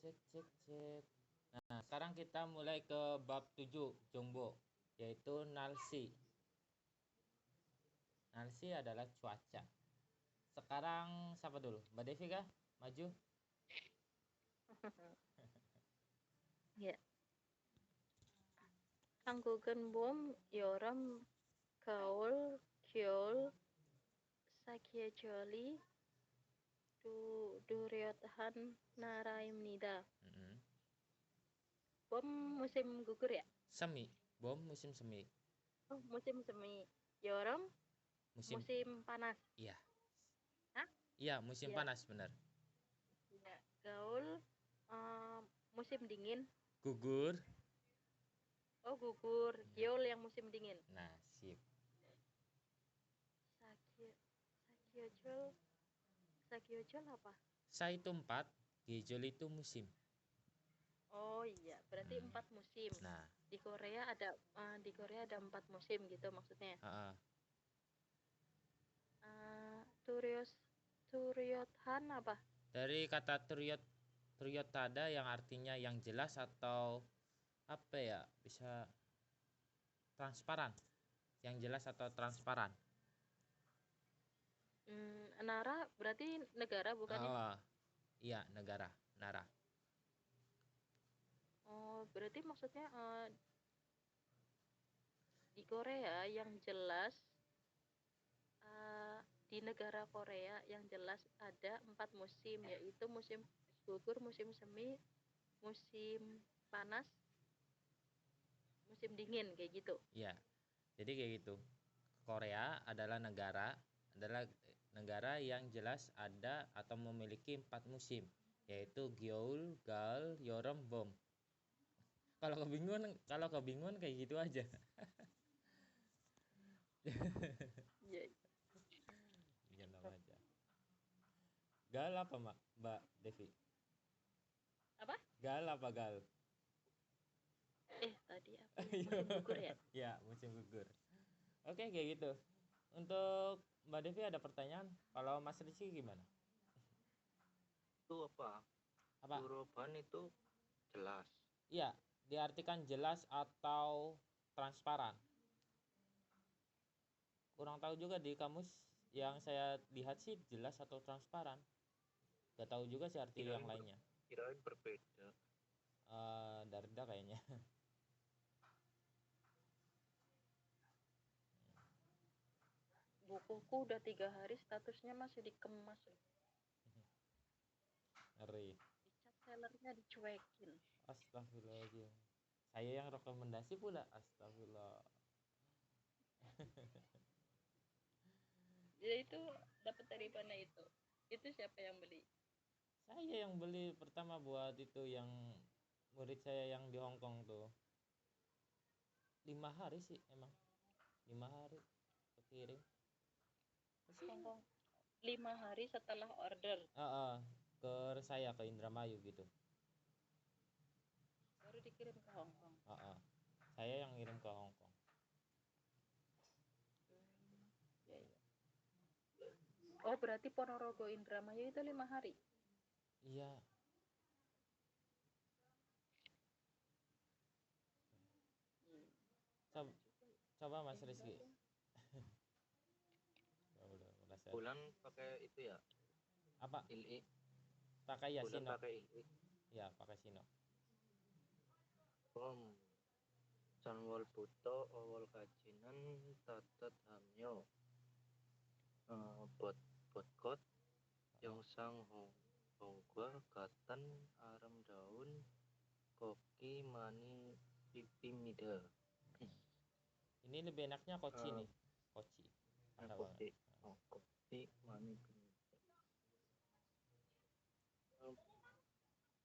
Cek cek cek. Nah, sekarang kita mulai ke bab 7 Jongbo, yaitu Nalsi. Nalsi adalah cuaca. Sekarang siapa dulu? Mbak Devi kah? Maju. Ya. Anggugen bom yoram gaul gyol sakyajoli Duryodhan Naraimnida. Mm-mm. Bom musim gugur ya? Semi, bom musim semi. Oh, musim semi. Yoram musim panas. Iya. Hah? Iya, musim Ya. panas benar. Ya. Gaul musim dingin. Gugur. Oh, gugur. Gyol yang musim dingin. Nah, sip. Sakyojol apa? Sa itu 4, Gejol itu musim. Oh iya, berarti 4 musim. Nah, Di Korea ada 4 musim gitu maksudnya. Turyodhan apa? Dari kata Turyotada yang artinya yang jelas atau apa ya? Bisa transparan. Yang jelas atau transparan. Nara berarti negara bukannya? Iya, negara, Nara. Oh, berarti maksudnya di Korea yang jelas di negara Korea yang jelas ada 4 musim, yaitu musim gugur, musim semi, musim panas, musim dingin kayak gitu. Iya. Jadi kayak gitu. Korea adalah negara yang jelas ada atau memiliki 4 musim, yaitu Gyeol, Gal, Yeoreum, Bom. Kalau kebingungan kayak gitu aja. Iya. Jangan aja. Gal apa, Mbak Devi? Apa? Gal apa gal? Tadi apa ya? Musim gugur ya? Ya, musim gugur. Oke, kayak gitu. Untuk Mbak Devi ada pertanyaan? Kalau Mas Rizky gimana? Itu apa? Turoban itu jelas. Iya, diartikan jelas atau transparan. Kurang tahu juga di kamus yang saya lihat sih jelas atau transparan. Gak tahu juga sih arti yang lainnya. Kirain berbeda. Darda kayaknya. Bukuku udah 3 hari statusnya masih dikemas. Ngeri. Dicat sellernya dicuekin. Astagfirullahaladzim. Saya yang rekomendasi pula. Astagfirullah. Ya itu dapat dari mana itu? Itu siapa yang beli? Saya yang beli pertama buat itu yang murid saya yang di Hong Kong tuh. 5 hari sih emang. 5 hari kekirim. Hong Kong 5 hari setelah order. Ke saya ke Indramayu gitu. Baru dikirim ke Hong Kong. Saya yang ngirim ke Hong Kong. Ya. Oh berarti Ponorogo Indramayu itu 5 hari? Iya. Coba Mas Rizky. Bulan pakai itu ya? Apa? ILI. Pakai ya Bulan Sino. pakai ILI. Ya, pakai Sino. Sanwol buto awal kajinan tatat hamyo. Bot yang sang hongkwa katan aram daun koki mani pipimida. Ini lebih enaknya koci nih. Koci. Kopi mani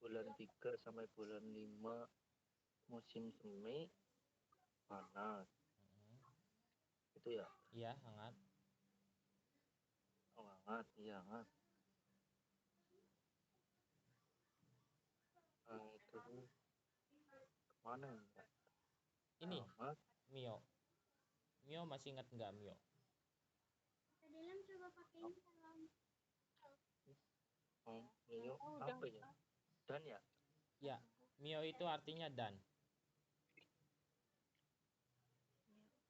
bulan 3 sampai bulan 5 musim semi panas. Itu ya? Iya, hangat. Oh, hangat, iya hangat. Itu kemana enggak? Ini Mio. Mio masih ingat nggak Mio? Dalam coba pakai ini kalau Mio apa ya? Dan ya? Ya, mio itu artinya dan.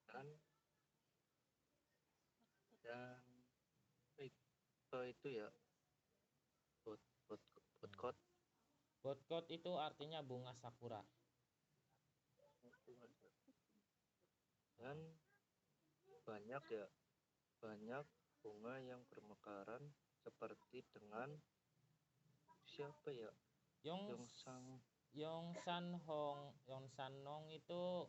Dan itu ya bot bot botkot. Botkot itu artinya bunga sakura. Dan banyak bunga yang bermekaran seperti dengan siapa ya, Yongsang. Yongsan Hong itu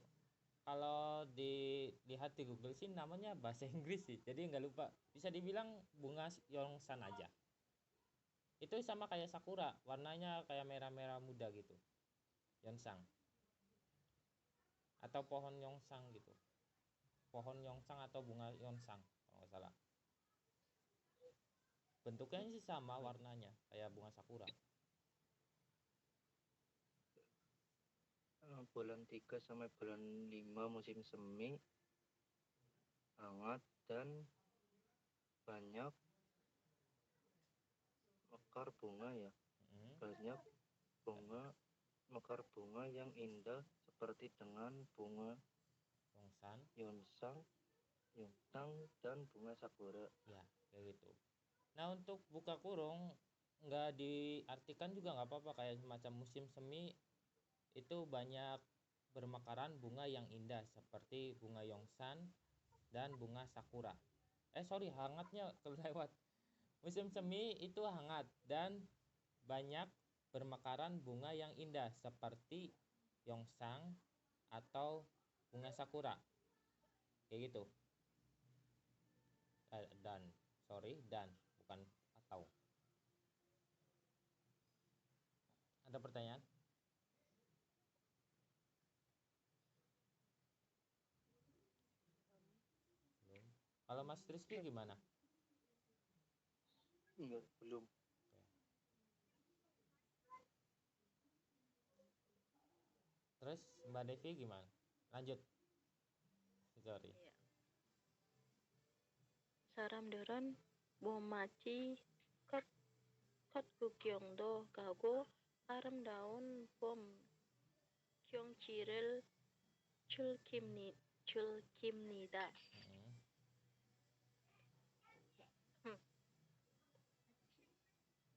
kalau dilihat di Google sih namanya bahasa Inggris sih, jadi nggak lupa. Bisa dibilang bunga Yongsan aja. Itu sama kayak sakura, warnanya kayak merah-merah muda gitu. Yonsang. Atau pohon Yongsang gitu. Pohon Yongsang atau bunga Yongsang kalau nggak salah. Bentuknya sih sama warnanya kayak bunga sakura. Bulan 3 sampai bulan 5 musim semi, hangat dan banyak mekar bunga ya. Banyak bunga mekar bunga yang indah seperti dengan bunga Yongsang dan bunga sakura. Ya, kayak gitu. Nah, untuk buka kurung nggak diartikan juga nggak apa-apa, kayak semacam musim semi itu banyak bermekaran bunga yang indah seperti bunga Yongsan dan bunga sakura. Hangatnya kelewat. Musim semi itu hangat dan banyak bermekaran bunga yang indah seperti Yongsan atau bunga sakura. Kayak gitu. Dan bukan atau. Ada pertanyaan? Belum. Kalau Mas Rizky gimana? Enggak, belum. Terus Mbak Devi gimana? Lanjut. Sorry. Iya. 사람들은 봄맞이 컷 구경도 가고 아름다운 봄 경치를 즐깁니다.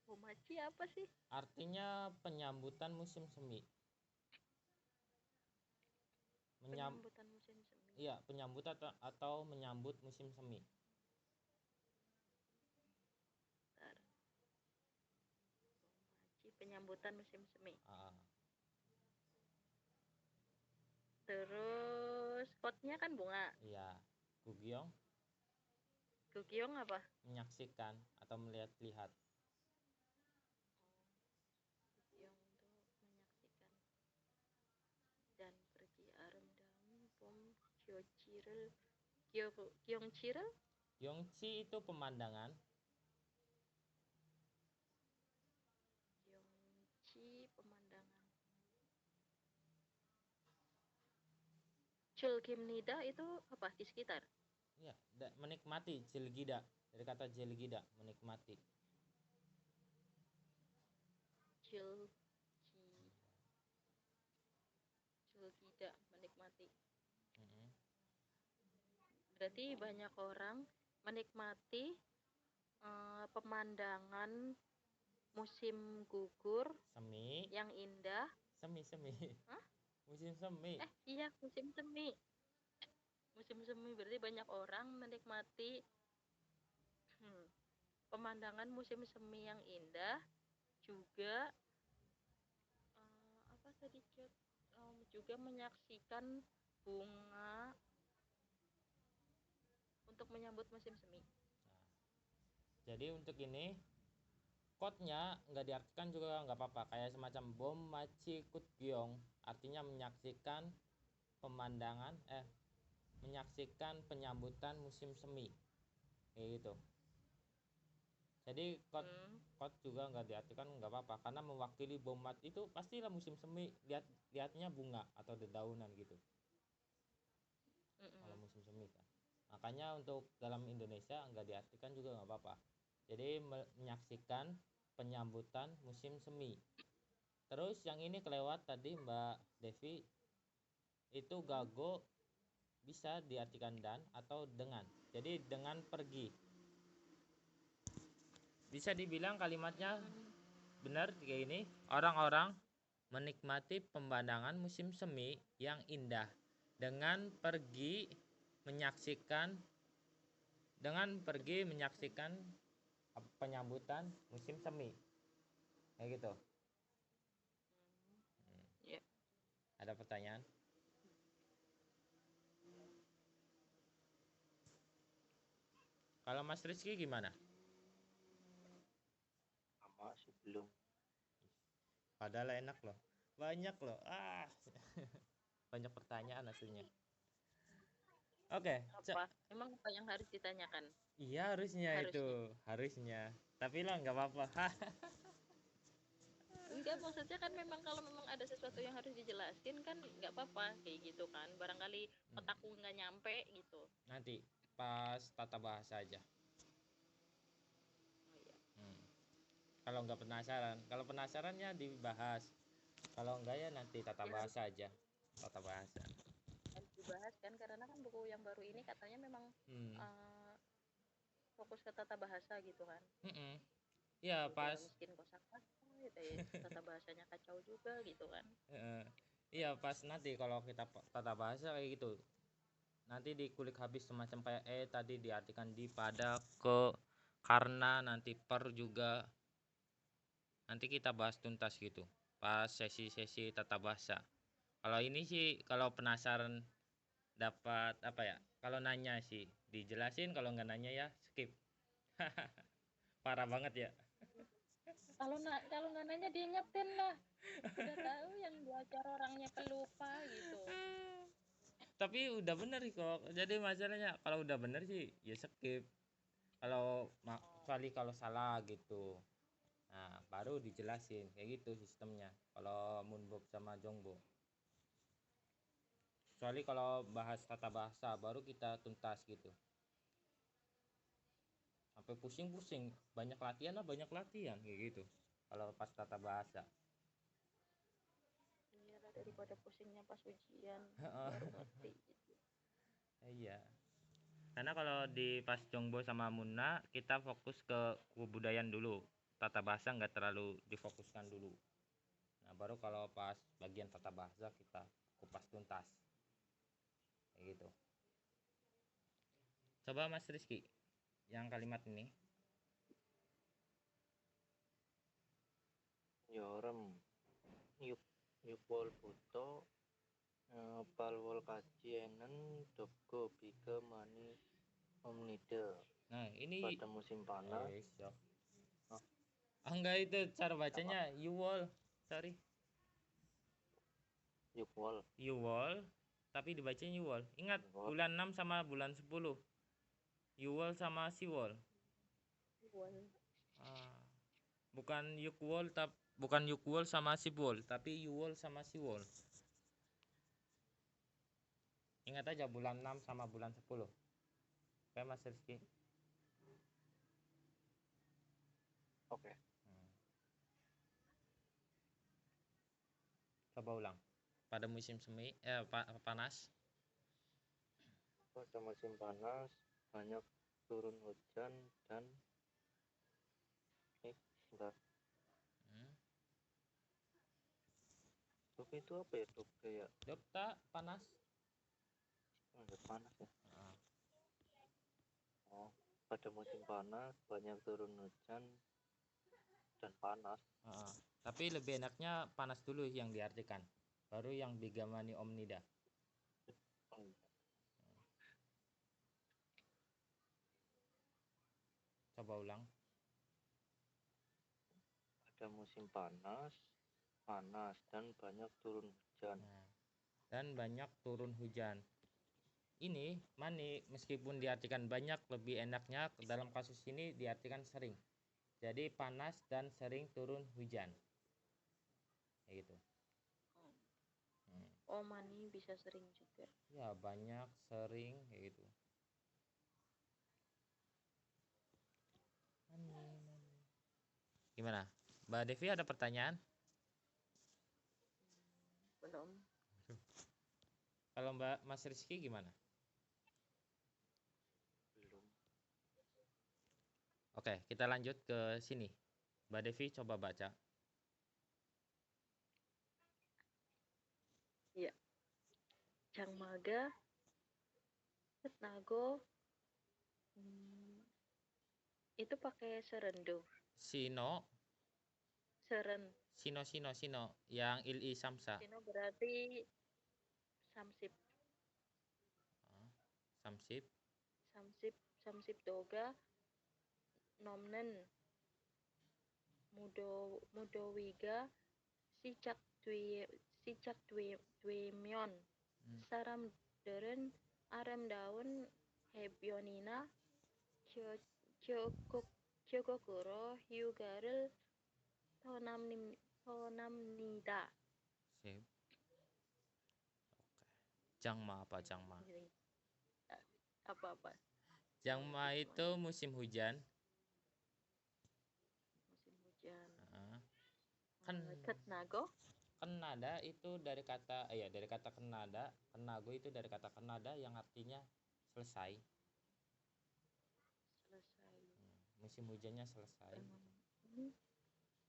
봄맞이 apa sih? Artinya penyambutan musim semi. Penyambutan musim semi. Iya, penyambutan atau menyambut musim semi. Penyambutan musim semi. Terus potnya kan bunga. Iya. Gugyong apa? Menyaksikan atau melihat-lihat. Gugyong tuh menyaksikan. Dan pergi arum-daum pom Gyeongchirel. Gyeongchi itu pemandangan. Chulgimnida itu apa? Di sekitar? Iya, menikmati. Jelgida, dari kata jelgida, menikmati. Jelgida, menikmati. Berarti banyak orang menikmati pemandangan musim gugur semi yang indah. Semi. Hah? Musim semi. Iya, musim semi. Musim semi berarti banyak orang menikmati pemandangan musim semi yang indah, juga apa tadi juga menyaksikan bunga untuk menyambut musim semi. Jadi untuk ini quote-nya nggak diartikan juga nggak apa-apa, kayak semacam bom maci kutgyong, artinya menyaksikan pemandangan menyaksikan penyambutan musim semi, kayak gitu. Jadi quote juga nggak diartikan nggak apa-apa, karena mewakili bom mat itu pastilah musim semi, lihatnya bunga atau dedaunan gitu. Kalau musim semi kan, makanya untuk dalam Indonesia nggak diartikan juga nggak apa-apa. Jadi menyaksikan penyambutan musim semi. Terus yang ini kelewat tadi Mbak Devi, itu gago bisa diartikan dan atau dengan. Jadi dengan pergi. Bisa dibilang kalimatnya benar kayak ini. Orang-orang menikmati pemandangan musim semi yang indah dengan pergi menyaksikan penyambutan musim semi. Kayak gitu. Ya. Ada pertanyaan? Kalau Mas Rizky gimana? Sama sih belum. Padahal enak loh. Banyak loh. Banyak pertanyaan aslinya. Oke. Apa? Emang apa yang harus ditanyakan? Iya harusnya. Tapi lah nggak apa-apa. Enggak, maksudnya kan memang kalau memang ada sesuatu yang harus dijelasin kan nggak apa-apa kayak gitu kan. Barangkali otakku nggak nyampe gitu. Nanti pas tata bahasa aja. Oh iya. Kalau nggak penasaran, kalau penasarannya dibahas. Kalau enggak ya nanti tata Ya, bahasa aja. Tata bahasa. harus dibahas kan karena kan buku yang baru ini katanya memang fokus ke tata bahasa gitu kan. Ya pas. Miskin kosakata gitu ya. Tata bahasanya kacau juga gitu kan. Iya pas nanti kalau kita tata bahasa kayak gitu. Nanti dikulik habis semacam kayak tadi diartikan di, pada, ke, karena, nanti per juga. Nanti kita bahas tuntas gitu pas sesi-sesi tata bahasa. Kalau ini sih kalau penasaran dapat apa ya, kalau nanya sih dijelasin, kalau nggak nanya ya skip. Parah banget ya. Kalau nggak nanya diingetin lah. Udah tahu yang belajar orangnya pelupa gitu. Tapi udah bener sih kok. Jadi masalahnya kalau udah bener sih ya skip. Kalau kecuali kalau salah gitu. Nah, baru dijelasin kayak gitu sistemnya. Kalau Moonbob sama Jongbo. Kecuali kalau bahas tata bahasa baru kita tuntas gitu. Sampai pusing-pusing, banyak latihan kayak gitu. Kalau pas tata bahasa. Iyalah, daripada pusingnya pas ujian baru ngerti gitu. Iya. Karena kalau di pas Jongbo sama Muna kita fokus ke kebudayaan dulu. Tata bahasa nggak terlalu difokuskan dulu. Nah baru kalau pas bagian tata bahasa kita kupas tuntas. Kayak gitu. Coba Mas Rizky yang kalimat ini. Yorem yupol buto palwol kajienen dogo biga mani omnida. Nah ini pada musim panas. Enggak, itu cara bacanya Yuwol. Sorry. Yuwol. Tapi dibacanya Yuwol. Ingat bulan 6 sama bulan 10. Yuwol sama Siwol. Bukan Yukwol bukan Yukwol sama Siwol, tapi Yuwol sama Siwol. Ingat aja bulan 6 sama bulan 10. Oke Mas Rizky. Oke. Coba ulang. Pada musim semi panas. Pada musim panas banyak turun hujan dan sebentar. Dok itu apa ya dok? Kayak Dokta panas. Panas ya. Pada musim panas banyak turun hujan dan panas. Tapi lebih enaknya panas dulu yang diartikan, baru yang bigamani omnida. Coba ulang. Pada musim panas dan banyak turun hujan. Dan banyak turun hujan. Ini mani meskipun diartikan banyak, lebih enaknya dalam kasus ini diartikan sering. Jadi panas dan sering turun hujan. Kayak gitu. Oh, mani bisa sering juga. Ya, banyak, sering kayak gitu. Gimana? Mbak Devi ada pertanyaan? Belum. Kalau Mas Rizky gimana? Belum. Oke, kita lanjut ke sini. Mbak Devi coba baca. Iya. Jangmaga, Nago, itu pakai serendo. Sino, Seren. Sino, yang il samsa. Sino berarti samsip. Samsip, Samsip doga, nomnen, mudowiga, sicak dwimyon, saram deren, arem daun, hebionina, kyokokuro, hyugarel, tonamnida. sip. Oke. Jangma apa Jangma? Apa-apa? Jangma itu musim hujan. Musim hujan. Kan Ketnago? Kenada itu dari kata kenada. Kenago itu dari kata kenada yang artinya selesai. Musim hujannya selesai.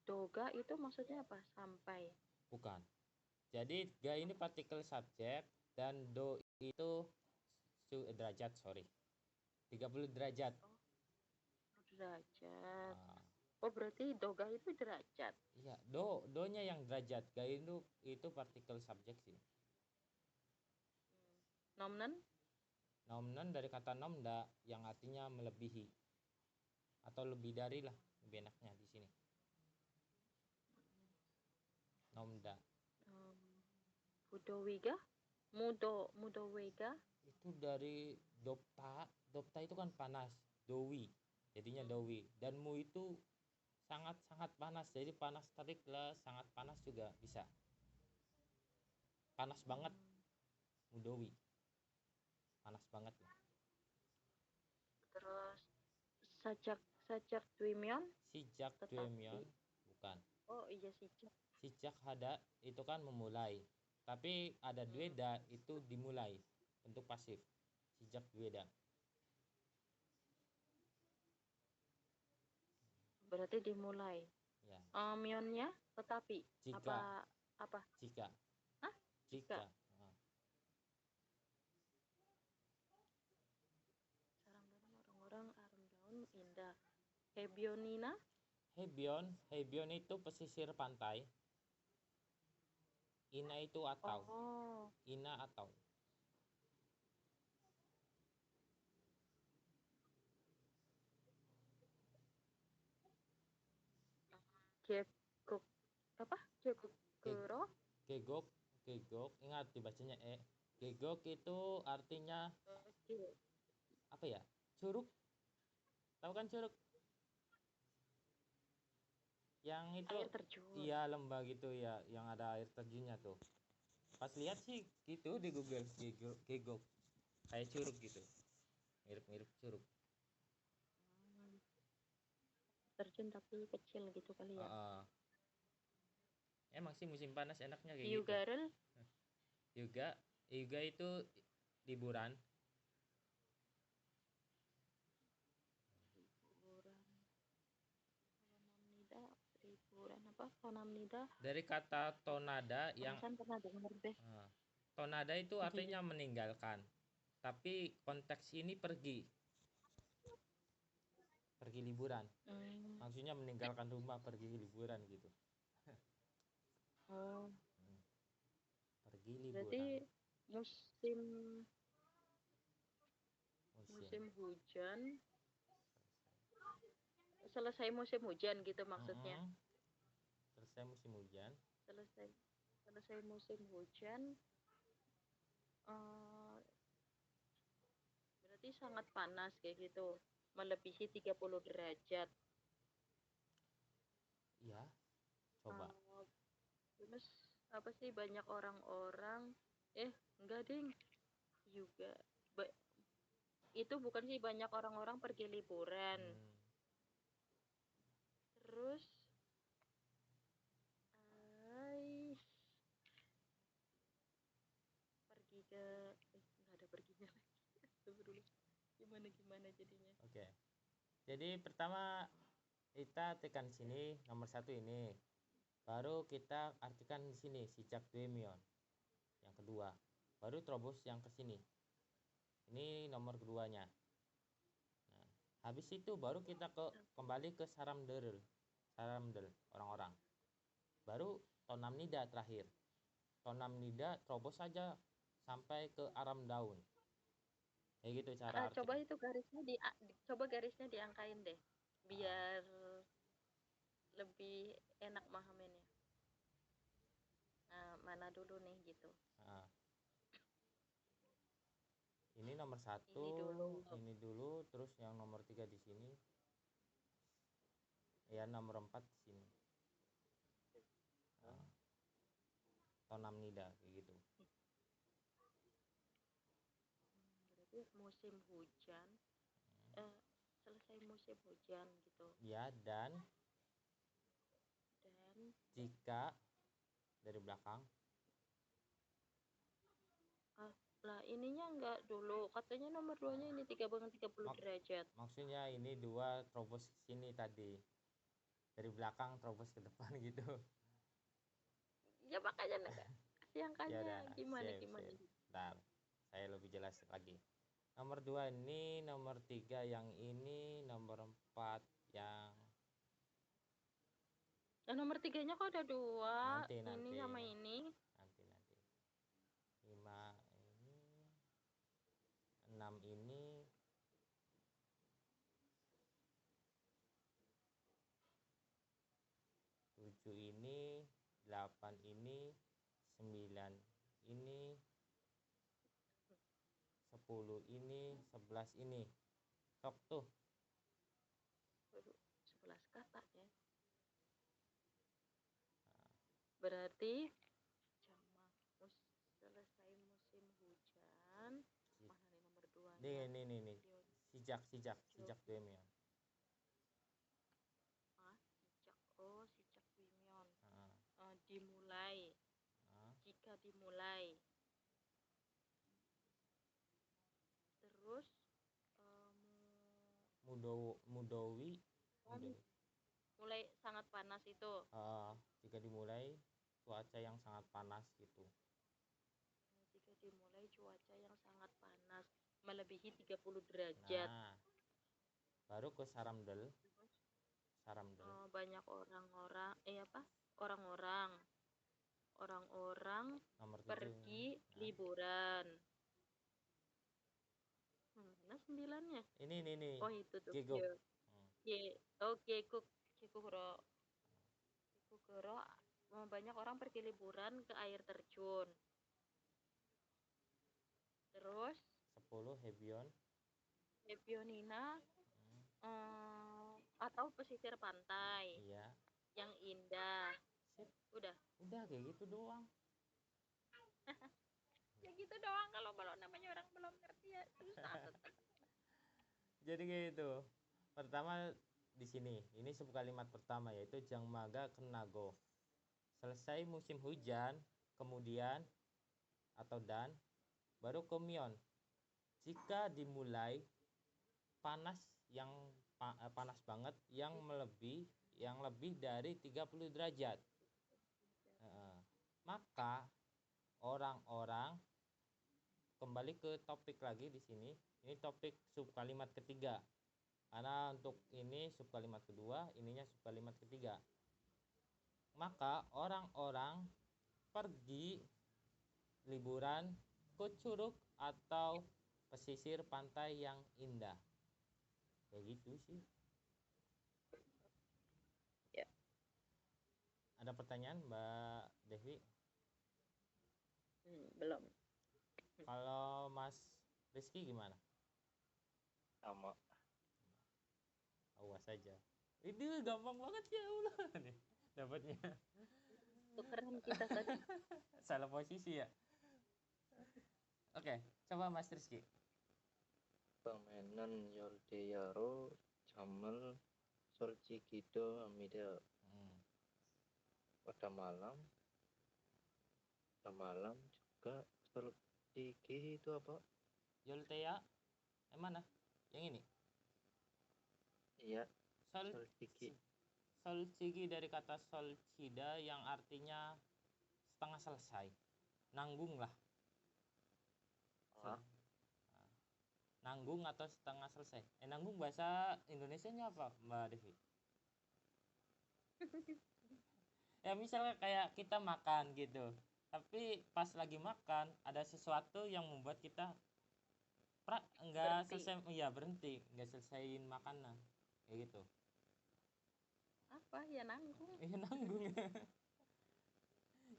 Doga itu maksudnya apa? Sampai. Bukan. Jadi ga ini partikel subjek dan do itu derajat, 30 derajat. Derajat. Oh, berarti doga itu derajat. Iya, donya yang derajat. Ga itu partikel subjek sih. Nomnen? Nomnen dari kata nomda yang artinya melebihi atau lebih dari lah, lebih enaknya di sini. Nomda. Mudowiga? Mudowega? Itu dari dopta. Dopta itu kan panas. Dowi. Jadinya dowi. Dan mu itu sangat panas. Jadi panas terik lah, sangat panas juga bisa. Panas banget. Mudowi. Panas banget lah. Terus sajak dwimyon? Sijak dwimyon. Bukan. Oh iya, sijak. Sijak hada itu kan memulai. Tapi ada dweda itu dimulai. Untuk pasif. Sijak dweda. Berarti dimulai. Ya. Mionnya tetapi. Jika. Apa? Jika. Hah? Jika. Orang-orang arem daun indah. Hebionina? Hebion itu pesisir pantai. Ina itu atau. Ina atau. Gegok. Apa? Gegokuro? Gegok. Ingat dibacanya Gegok itu artinya apa ya? Curug. Tahu kan curug? Yang itu Air terjun. Iya, lembah gitu ya, yang ada air terjunnya tuh. Pas lihat sih gitu di Google, gegok. Kayak curug gitu. Mirip-mirip curug. Terjun tapi kecil gitu kali ya. Emang sih musim panas enaknya kayak Hyugarel? Gitu. Hyuga itu liburan. Liburan apa? Tonamnida? Dari kata tonada yang pernah dengar deh. Tonada itu artinya meninggalkan. Tapi konteks ini pergi liburan. Maksudnya meninggalkan rumah, pergi liburan gitu. Pergi liburan. Berarti musim hujan. Selesai musim hujan gitu maksudnya. Selesai musim hujan. Selesai musim hujan. Berarti sangat panas kayak gitu. Melebihi 30 derajat. Iya. Coba. Terus apa sih banyak orang-orang enggak ding juga itu bukan sih banyak orang-orang pergi liburan. Terus gimana jadinya. Oke. Jadi pertama kita tekan sini nomor 1 ini. Baru kita artikan di sini sijak duemion. Yang kedua. Baru terobos yang ke sini. Ini nomor keduanya. Nah, habis itu baru kita kembali ke saramdel orang-orang. Baru tonam nida terakhir. Tonam nida terobos saja sampai ke aram daun. Kayak gitu cara Coba artikan. itu coba garisnya diangkain deh, biar lebih enak mahaminnya. Nah, mana dulu nih gitu. Nah, ini nomor 1, ini dulu, terus yang nomor 3 di sini, ya nomor 4 di sini. Nah, tonam nida kayak gitu. Berarti musim hujan, selesai musim hujan gitu. Ya, dan jika dari belakang. Lah ininya enggak dulu, katanya nomor 2-nya ini 30 derajat. Maksudnya ini 2 terobos sini tadi. Dari belakang terobos ke depan gitu. Ya makanya kasih angkanya Ya gimana. Bentar, saya lebih jelas lagi. Nomor 2 ini, nomor 3 yang ini, nomor 4 yang nomor 3-nya kok ada 2. Nanti. Ini sama ini. Nanti. 5 ini, 6 ini, 7 ini, 8 ini, 9 ini, 10 ini, 11 ini. Sok tuh. 11 kata ya. Berarti selesai musim hujan. Mana nih nomor 2-nya? Nih. Sijak duemion. Sijak duemion. Dimulai. Jika dimulai. Terus Mudowi. Mulai sangat panas itu. Jika dimulai cuaca yang sangat panas gitu. Jika dimulai cuaca yang sangat panas melebihi 30 derajat. Nah, baru ke saramdel. Banyak orang-orang pergi liburan. Mana 9-nya? Ini. Oh itu tuh. Gekuguro. Banyak orang pergi liburan ke air terjun. Terus 10 Hebionina atau pesisir pantai. Iya. Yang indah. Sip. Udah kayak gitu doang. Ya gitu doang, kalau namanya orang belum ngerti ya susah. Jadi gitu. Pertama di sini, ini subkalimat pertama yaitu Jangmaga Kenago. Selesai musim hujan, kemudian atau dan baru komion. Jika dimulai panas banget yang lebih dari 30 derajat. Maka orang-orang kembali ke topik lagi di sini. Ini topik subkalimat ketiga. Karena untuk ini subkalimat kedua, ininya subkalimat ketiga. Maka orang-orang pergi liburan ke curug atau pesisir pantai yang indah. Kayak gitu sih. Ya. Ada pertanyaan Mbak Devi? Belum. Kalau Mas Rizky gimana? Sama. Awas saja. Ini gampang banget ya Allah nih dapatnya. Tukeran kita tadi. Salah posisi ya. Oke, coba Mas Rizky. Permainan Yoldeyaro Jamel Soljigido Amida. Pada malam juga Soljigi itu apa? Yoltea, mana? Yang ini. Iya, Sol Solcigi. Solcigi dari kata solcida yang artinya setengah selesai. Nanggung lah. Ah, Nanggung atau setengah selesai. Nanggung bahasa Indonesianya apa, Mbak Devi? Ya misalnya kayak kita makan gitu. Tapi pas lagi makan ada sesuatu yang membuat kita enggak Berhenti. selesai, iya berhenti, enggak selesaiin makanan. Kayak gitu. Apa ya, nanggung. Iya nanggung.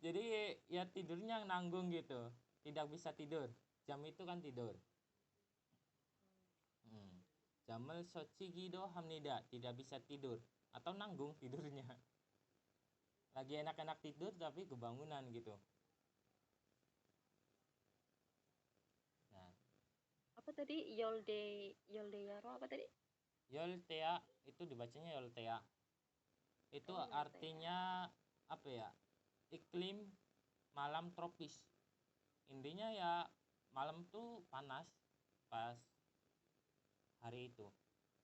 Jadi ya tidurnya nanggung gitu. Tidak bisa tidur. Jam itu kan tidur. Jamel Sochigido Hamnida, tidak bisa tidur atau nanggung tidurnya. Lagi enak-enak tidur tapi kebangunan gitu. Nah, Apa tadi? Yoldeyaro apa tadi? Yoltea itu dibacanya Yoltea. Itu Oh, Yoltea. artinya apa ya? Iklim malam tropis. Intinya ya malam tuh panas pas hari itu.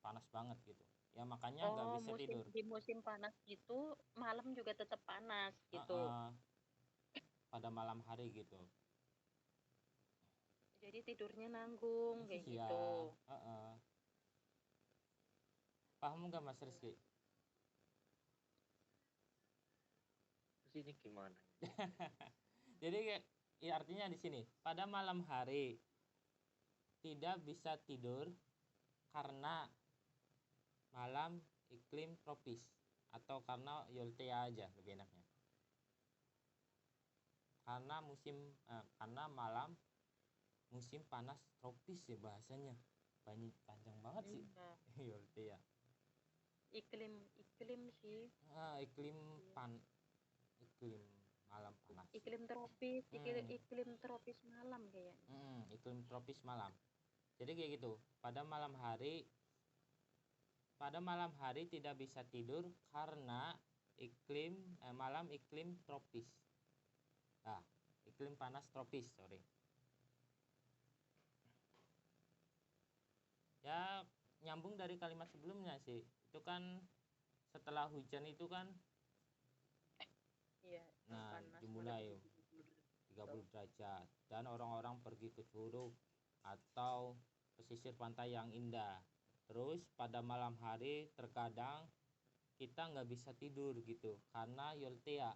Panas banget gitu. Ya makanya nggak Oh, bisa tidur. di musim panas itu malam juga tetap panas gitu. Pada malam hari gitu. Jadi tidurnya nanggung kayak Iya. gitu. Paham nggak Mas Rizky? terus ini gimana? Jadi ya artinya di sini pada malam hari tidak bisa tidur karena malam iklim tropis atau karena Yoltea aja lebih enaknya. Karena malam musim panas tropis ya bahasanya. Panjang banget sih. Yoltea. Iklim sih. Iklim malam panas. Iklim tropis malam kayaknya. Iklim tropis malam. Jadi kayak gitu. Pada malam hari tidak bisa tidur karena malam iklim tropis. Nah, iklim panas tropis, sorry. Ya, nyambung dari kalimat sebelumnya sih. Itu kan setelah hujan itu kan Iya, panas dimulai 30 derajat dan orang-orang pergi ke curug atau pesisir pantai yang indah. Terus pada malam hari terkadang kita nggak bisa tidur gitu karena Yoltea,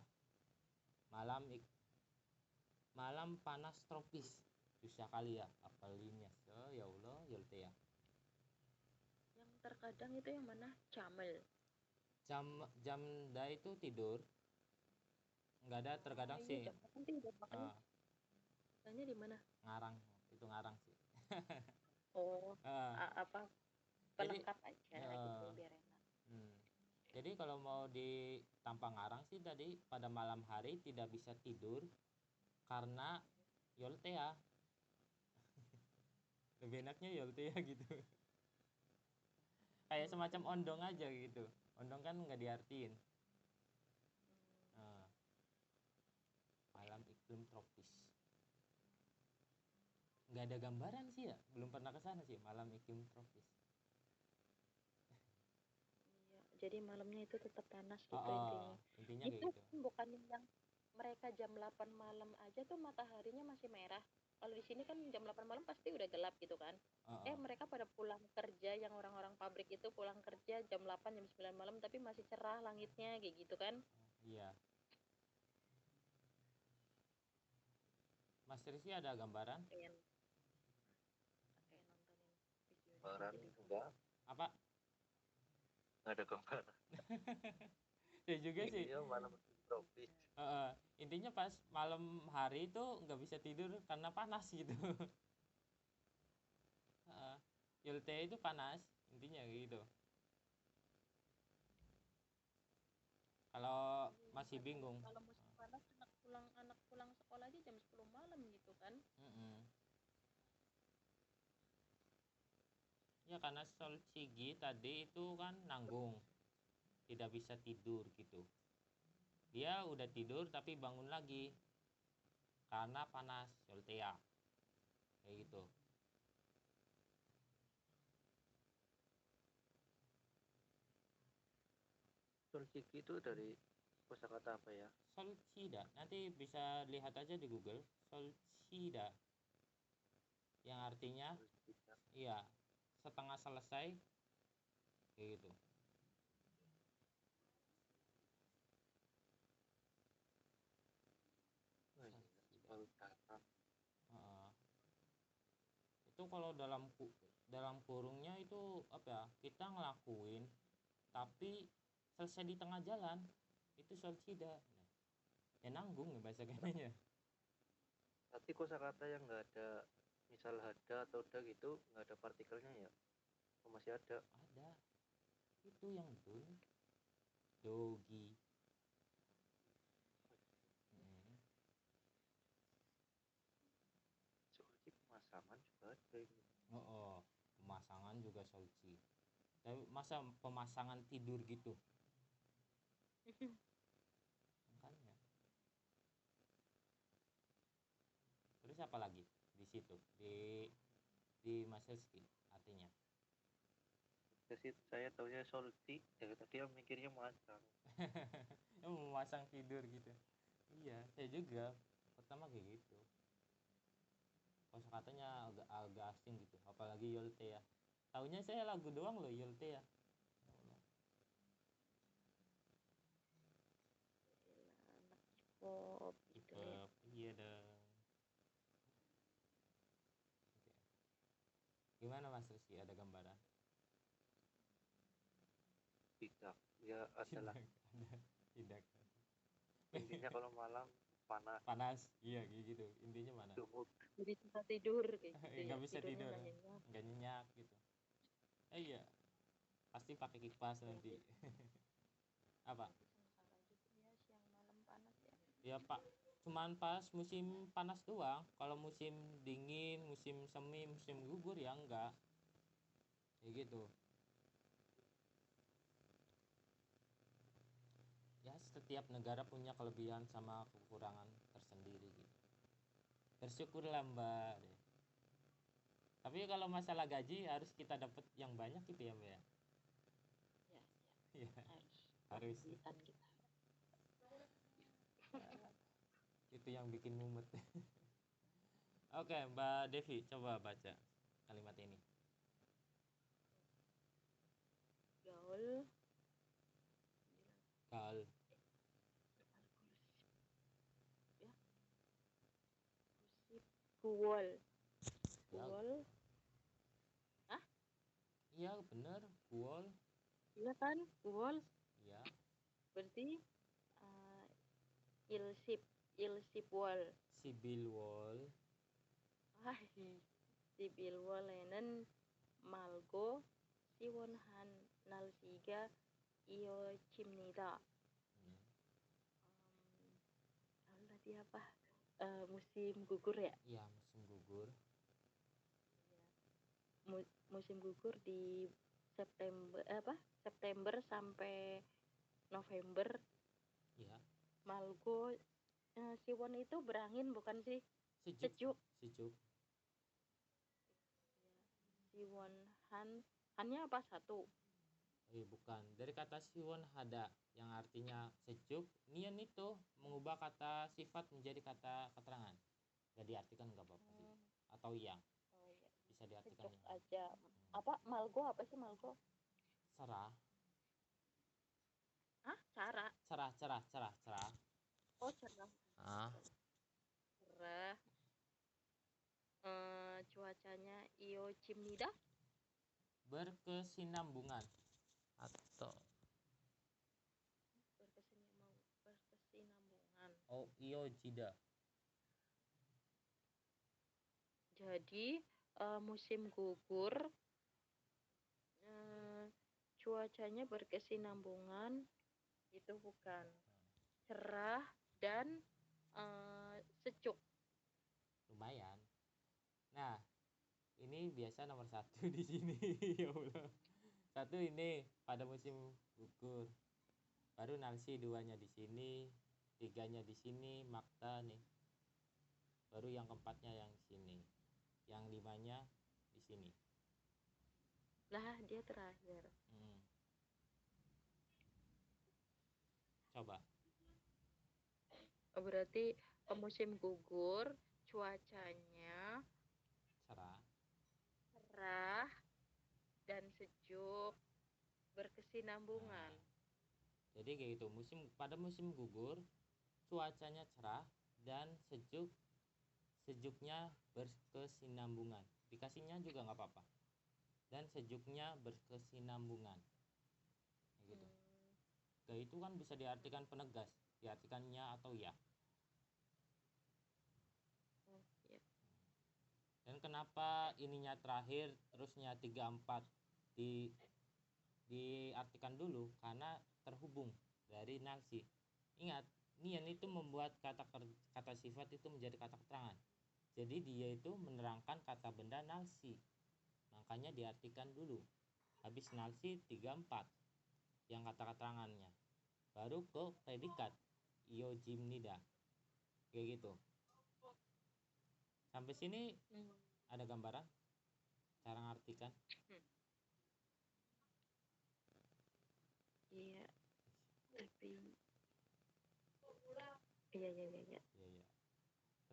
malam panas tropis. Susah kali ya apalinnya. Ya Allah, Yoltea. Yang terkadang itu yang mana? Jamel. Jamda itu tidur. Nggak ada terkadang iya, sih. Jamda kan tidur makanya. Tanya di mana? Ngarang, itu ngarang sih. Apa pelengkap aja gitu biar enak. Jadi kalau mau di Tampang Ngarang sih tadi pada malam hari tidak bisa tidur karena Yoltea. Lebih enaknya Yoltea gitu. Kayak semacam ondong aja gitu. Ondong kan nggak diartiin. Malam iklim tropis. Nggak ada gambaran sih ya, belum pernah kesana sih malam iklim tropis. Iya, jadi malamnya itu tetap panas gitu intinya itu kayak gitu. Bukan yang mereka jam 8 malam aja tuh mataharinya masih merah. Kalau di sini kan jam 8 malam pasti udah gelap gitu kan. Mereka pada pulang kerja, yang orang-orang pabrik itu pulang kerja jam 8 jam 9 malam tapi masih cerah langitnya kayak gitu kan. Iya. Mas Rizky ada gambaran? Pengen Gambaran enggak? Apa? Nggak ada gambaran. Ya juga sih. Iya, malam tropis. Intinya pas malam hari itu nggak bisa tidur karena panas gitu. Yoltea itu panas, intinya gitu. Kalau masih bingung. Kalau musim panas anak pulang sekolah aja jam 10 malam gitu kan. Ya karena Solcigi tadi itu kan nanggung, tidak bisa tidur gitu. Dia udah tidur tapi bangun lagi karena panas Yoltea kayak gitu. Solciki itu dari kosakata apa ya? Solcida, nanti bisa lihat aja di Google. Solcida yang artinya Solcita. iya setengah selesai kayak gitu. Oh iya, Solcida. Soltata. Heeh. Itu kalau dalam kurungnya itu apa ya, kita ngelakuin tapi selesai di tengah jalan, itu solcida. Ya nanggung ya bahasa kenanya. Berarti kosakata yang nggak ada misal hada atau da gitu nggak ada partikelnya ya? Oh, masih ada. Ada, itu yang betul dogi. Solci pemasangan juga ada ini. Oh, pemasangan juga solci. Tapi masa pemasangan tidur gitu? Makanya. Terus apa lagi di situ di Maselski artinya? Jadi saya taunya solci, dari tadi yang mikirnya masang. Memasang tidur gitu. Iya, saya juga pertama kayak gitu. Kosakatanya agak asing gitu, apalagi Yolte ya. Taunya saya lagu doang loh Yolte ya. Pop gitu ya. Iya dong. Oke. Gimana Mas Rizky, ada gambaran? Tidak, ya adalah Tidak. intinya kalau malam panas, Panas, iya kayak gitu. Intinya mana? sumuk. Jadi susah tidur kayak gitu ya. Nggak bisa Tidurnya tidur, nggak nyenyak. nggak nyenyak gitu. Iya, pasti pakai kipas nanti. Apa? Sengsara gitu ya, siang malam panas ya. Ya Pak, cuman pas musim panas doang. Kalau musim dingin, musim semi, musim gugur ya enggak. Kayak gitu. Ya setiap negara punya kelebihan sama kekurangan tersendiri gitu. Bersyukurlah Mbak. Tapi kalau masalah gaji harus kita dapat yang banyak gitu ya Mbak ya. Ya, Iya, harus harus. duitan kita. Itu yang bikin mumet. Oke, Mbak Devi, coba baca kalimat ini. Gaul Kal. ya. Gusip guol. Ya, Guol. iya bener, guol. Iya kan? Guol Iya, berarti ilsip wol. sibil wall. Wah, sibil wol lenen malgo siwonhan nalsiga iyo chimnida. Tadi apa? Musim gugur ya? Iya, musim gugur. Musim gugur di September sampai November. Iya. Malgo siwon itu berangin bukan sih? Sejuk. Sejuk. Siwon hannya apa satu? Bukan. Dari kata siwon hada yang artinya sejuk. Nian itu mengubah kata sifat menjadi kata keterangan. Gak diartikan nggak apa-apa gitu. Atau yang Oh, iya. bisa diartikan Sejuk yang aja. Apa malgo? Apa sih malgo? cerah. Hah? Cara? Cerah. Oh, cerah. Ah, Cerah. Cuacanya iyo chimnida. berkesinambungan atau Berkesinambungan. oh iyo jida. Jadi musim gugur cuacanya berkesinambungan itu bukan cerah dan sejuk. Lumayan. Nah, ini biasa nomor satu di sini. Ya Allah. Satu ini pada musim gugur. Baru nalsi duanya di sini, tiganya di sini, makta nih. Baru yang keempatnya yang di sini. Yang limanya di sini. Lah dia terakhir. Oh, berarti musim gugur, cuacanya cerah. cerah dan sejuk, berkesinambungan. Jadi kayak gitu, pada musim gugur cuacanya cerah dan sejuknya berkesinambungan. Dikasihnya juga nggak apa-apa. Dan sejuknya berkesinambungan. Kayak gitu. Ke itu kan bisa diartikan penegas, diartikan nya atau ya. Oh, iya. Dan kenapa ininya terakhir terusnya 3 4 diartikan dulu karena terhubung dari nalsi. Ingat, nian itu membuat kata sifat itu menjadi kata keterangan. Jadi dia itu menerangkan kata benda nalsi. Makanya diartikan dulu. Habis nalsi 3 4 yang kata keterangannya. Baru ke predikat iojimnida. Kayak gitu. Sampai sini ada gambaran cara ngartikan? Iya, tapi iya.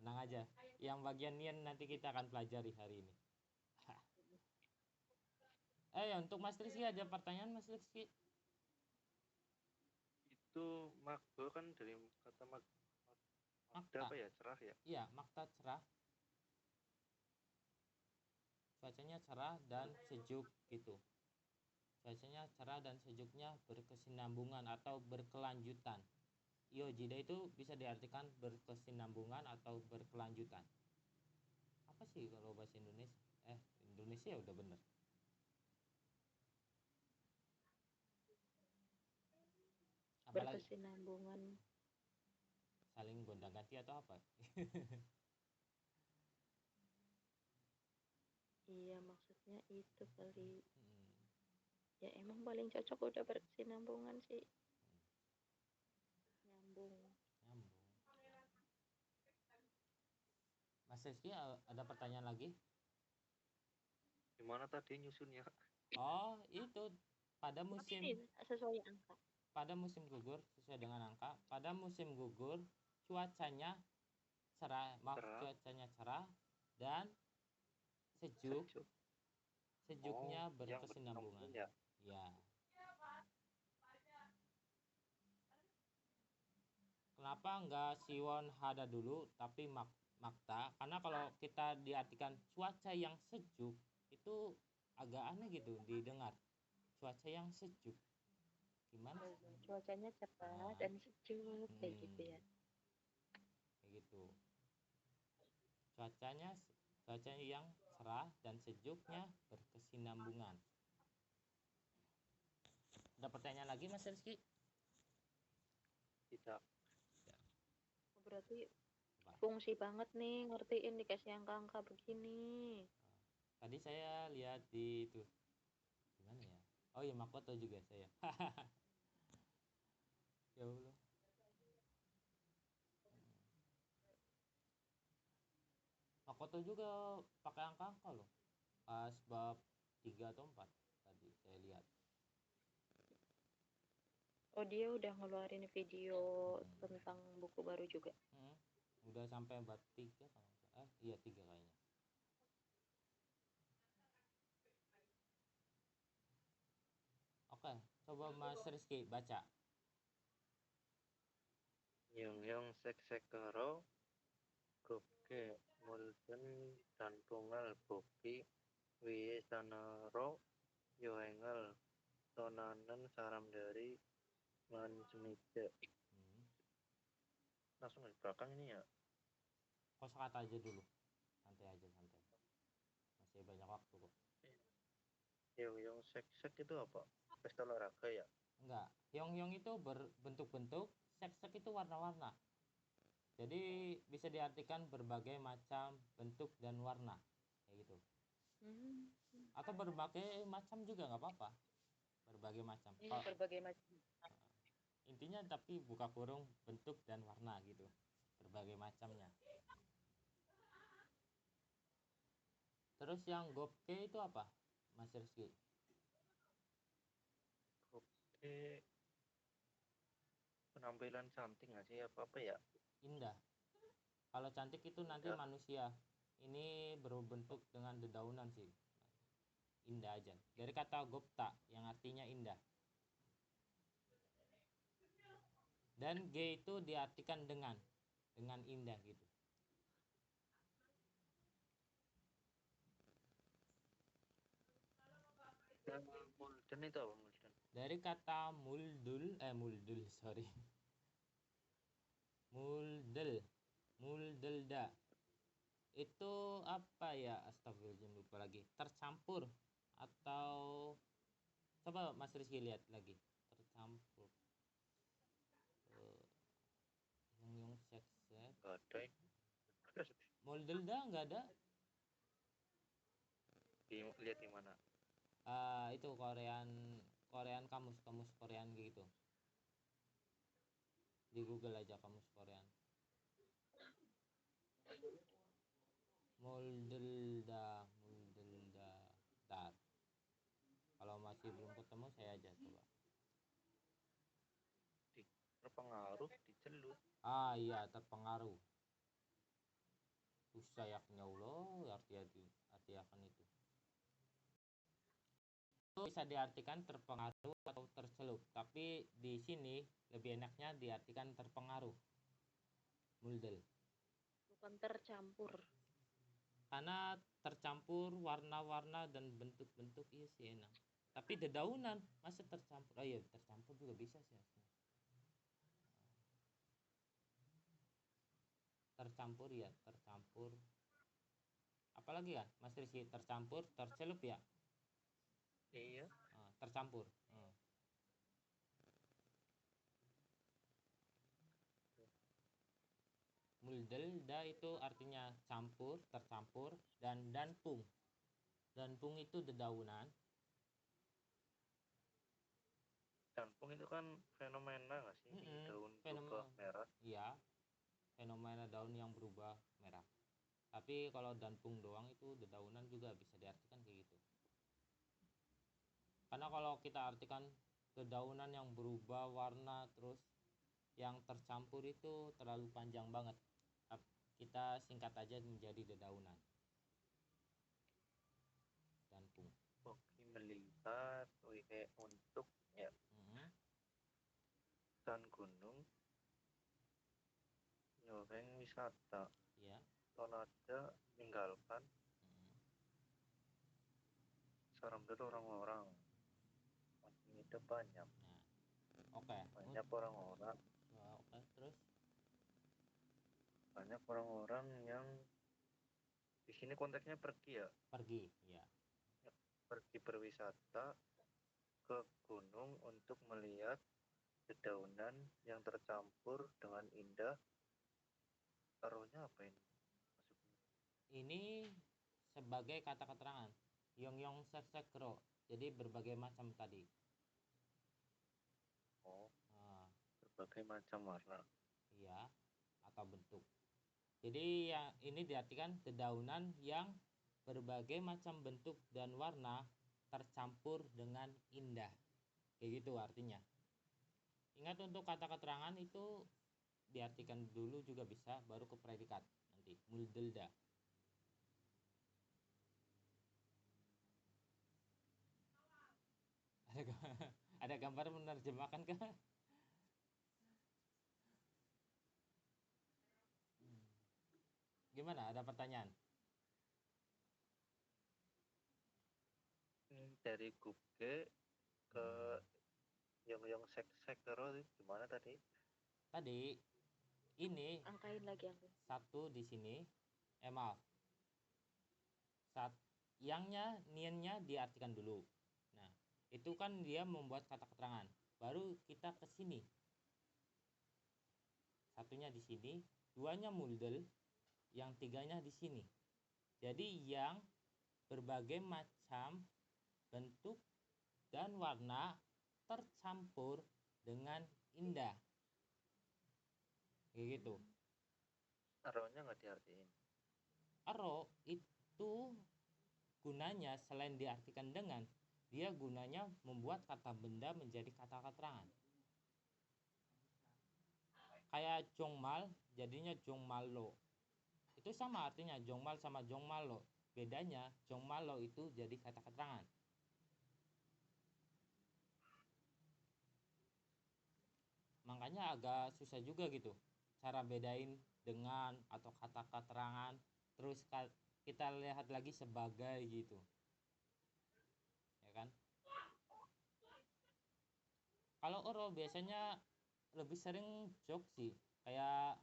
Tenang aja, yang bagian nian nanti kita akan pelajari hari ini. Untuk Mas Rizky ada pertanyaan, Mas Rizky? Itu magdo kan dari kata magda apa ya, cerah ya? Iya, makta cerah. Cuacanya cerah dan sejuk gitu. Cuacanya cerah dan sejuknya berkesinambungan atau berkelanjutan. Iojida itu bisa diartikan berkesinambungan atau berkelanjutan. Apa sih kalau bahasa Indonesia? Indonesia udah bener. Apalagi berkesinambungan, saling gonta-ganti atau apa? iya maksudnya itu kali. Ya emang paling cocok udah berkesinambungan sih. Nyambung. Mas Rizky ada pertanyaan lagi? Gimana tadi nyusunnya? Oh, itu pada musim sesuai angka. Pada musim gugur sesuai dengan angka. Pada musim gugur cuacanya cerah. Cuacanya cerah dan sejuknya berkesinambungan. Ya. Kenapa enggak siwon hada dulu tapi makta? Karena kalau kita diartikan cuaca yang sejuk itu agak aneh gitu didengar. Cuaca yang sejuk. Gimana? Cuacanya cerah dan sejuk kayak gitu ya. Kayak gitu. Cuaca yang cerah dan sejuknya berkesinambungan. Ada pertanyaan lagi Mas Rizky? Tidak. Berarti fungsi banget nih ngertiin dikasih angka-angka begini. Tadi saya lihat di itu gimana ya? Oh iya, Makoto juga saya. Ya Allah. Makoto juga pakai angka-angka loh. Pas bab 3 atau 4 tadi saya lihat. Oh, dia udah ngeluarin video tentang buku baru juga. Udah sampai bab 3 kan? Iya 3 kayaknya. Oke, coba Mas Rizky baca. Yung seksekaro gopke mulden dan pungal boki wiye sanaro yoengel tonanen saram dari manjemide. Langsung di belakang ini ya. Kosakata aja dulu. Santai. Masih banyak waktu kok. Yung sek itu apa? Pesta olahraga ya? Enggak. Hyong itu berbentuk-bentuk, sek itu warna-warna. Jadi bisa diartikan berbagai macam bentuk dan warna kayak gitu. Atau berbagai macam juga nggak apa-apa. Berbagai macam. Berbagai macam. Intinya tapi buka kurung bentuk dan warna gitu. Berbagai macamnya. Terus yang gopke itu apa, Mas Rizky? Gopke penampilan something nggak sih apa ya? indah. Kalau cantik itu nanti Ya. manusia. Ini berbentuk dengan dedaunan sih. Indah aja. Dari kata gopta yang artinya indah. Dan G itu diartikan dengan indah gitu. Dan Mulden itu apa Mulden? Dari kata muldul, sorry. Muldelda. Itu apa ya? Astagfirullahaladzim, lupa lagi. Tercampur atau coba Mas Rizky lihat lagi. Tercampur. Yung sek. Nggak ada ini. Muldelda nggak ada. Lihat di mana? Itu Korean kamus Korean gitu. Di Google aja kamus Korean. Muldelda. Tar. Kalau masih belum ketemu saya aja coba. Terpengaruh, dicelut. Iya, terpengaruh. Usayaknya Allah arti akan itu. Itu bisa diartikan terpengaruh atau tercelup, tapi di sini lebih enaknya diartikan terpengaruh. Muldel. Bukan tercampur. Karena tercampur warna-warna dan bentuk-bentuk, iya sih enak. Tapi dedaunan masa tercampur? Oh iya, tercampur juga bisa sih. Tercampur ya, tercampur. Apalagi ya, Mas Rizky, tercampur, tercelup ya? Iya. Tercampur. Muldelda itu artinya campur, tercampur, dan danpung. Danpung itu dedaunan. Danpung itu kan fenomena nggak sih? Daun berubah merah. Iya, fenomena daun yang berubah merah. Tapi kalau danpung doang itu dedaunan juga bisa diartikan kayak gitu. Karena kalau kita artikan dedaunan yang berubah warna terus yang tercampur itu terlalu panjang banget. Kita singkat aja menjadi dedaunan. Danpung. Oke, melihat, kayak untuk ya. Dan gunung, nyoreng wisata. Ya. Tonada meninggalkan. Saram dulu orang-orang. Masih hidup banyak. Oke. Banyak orang-orang. Oke, terus? Banyak orang-orang yang di sini konteksnya pergi ya. Pergi, ya. Pergi berwisata ke gunung untuk melihat dedaunan yang tercampur dengan indah. Taruhnya apa ini? Ini sebagai kata keterangan. Yong sekro. Jadi berbagai macam tadi. Berbagai macam warna. Iya, atau bentuk. Jadi ya ini diartikan dedaunan yang berbagai macam bentuk dan warna tercampur dengan indah. Kayak gitu artinya. Ingat untuk kata keterangan itu diartikan dulu juga bisa, baru ke predikat nanti. Muldelda. Ada gambar menerjemahkan kah? Gimana? Ada pertanyaan? Dari Google ke yang sekro gimana tadi? Tadi ini angkain lagi. Satu di sini. Maaf. Yangnya, niannya diartikan dulu. Nah, itu kan dia membuat kata keterangan. Baru kita ke sini. Satunya di sini, duanya muldel, yang tiganya di sini. Jadi yang berbagai macam bentuk dan warna tercampur dengan indah. Kayak gitu. Aronya nggak diartiin. Aro itu gunanya selain diartikan dengan, dia gunanya membuat kata benda menjadi kata keterangan. kayak jongmal jadinya jongmalo. Itu sama artinya, jongmal sama jongmalo. Bedanya jongmalo itu jadi kata keterangan. Makanya agak susah juga gitu cara bedain dengan atau kata keterangan, terus kita lihat lagi sebagai gitu, ya kan? Kalau oro biasanya lebih sering jok sih, kayak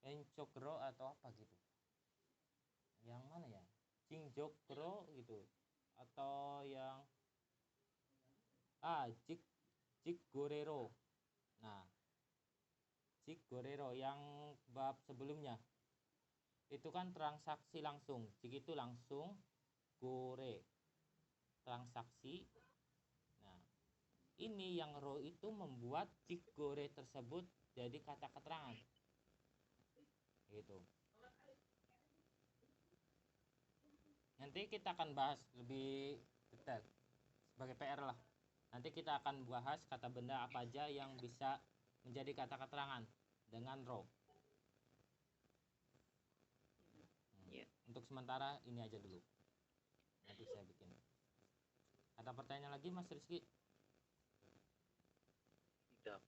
encokro atau apa gitu. Yang mana ya? Cingjokro gitu. Atau yang cik cik gorero. Nah, cik gorero yang bab sebelumnya itu kan transaksi langsung. Cik itu langsung, gore transaksi. Nah, ini yang ro itu membuat cik gore tersebut jadi kata keterangan. Gitu. Nanti kita akan bahas lebih detail sebagai PR lah. Nanti kita akan bahas kata benda apa aja yang bisa menjadi kata keterangan dengan ro. Untuk sementara ini aja dulu. Nanti saya bikin. Ada pertanyaan lagi Mas Rizky? Tidak.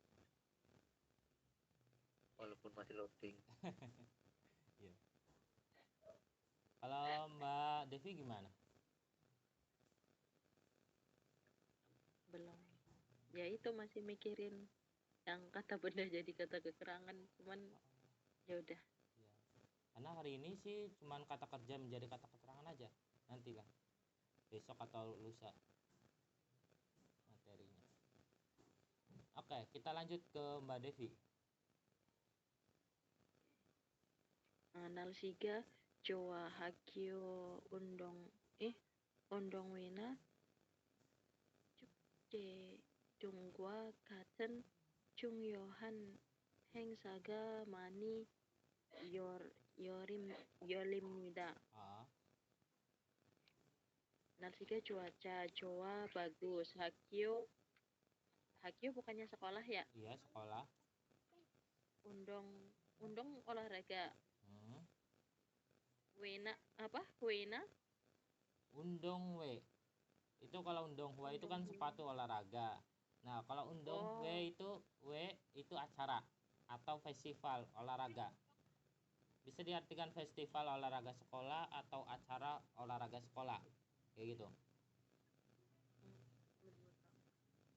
Walaupun masih loading. Iya. Kalau Mbak Devi gimana? Belum. Ya itu masih mikirin yang kata benda jadi kata keterangan, cuman ya udah. Ya. Karena hari ini sih cuman kata kerja menjadi kata keterangan aja. Nanti lah. Besok atau lusa materinya. Oke, kita lanjut ke Mbak Devi. Nalsiga Joa Hakio Undong Wena Cukce Dungwa Katen Chung Yohan Hengsaga Mani Yolimnida. Nalsiga cuaca Joa bagus. Hakio bukannya sekolah ya? Iya, sekolah. Undong olahraga. Wena apa? Wena? Undong we. Itu kalau undong we itu kan sepatu olahraga. Nah, kalau undong we itu acara atau festival olahraga. Bisa diartikan festival olahraga sekolah atau acara olahraga sekolah. Kayak gitu.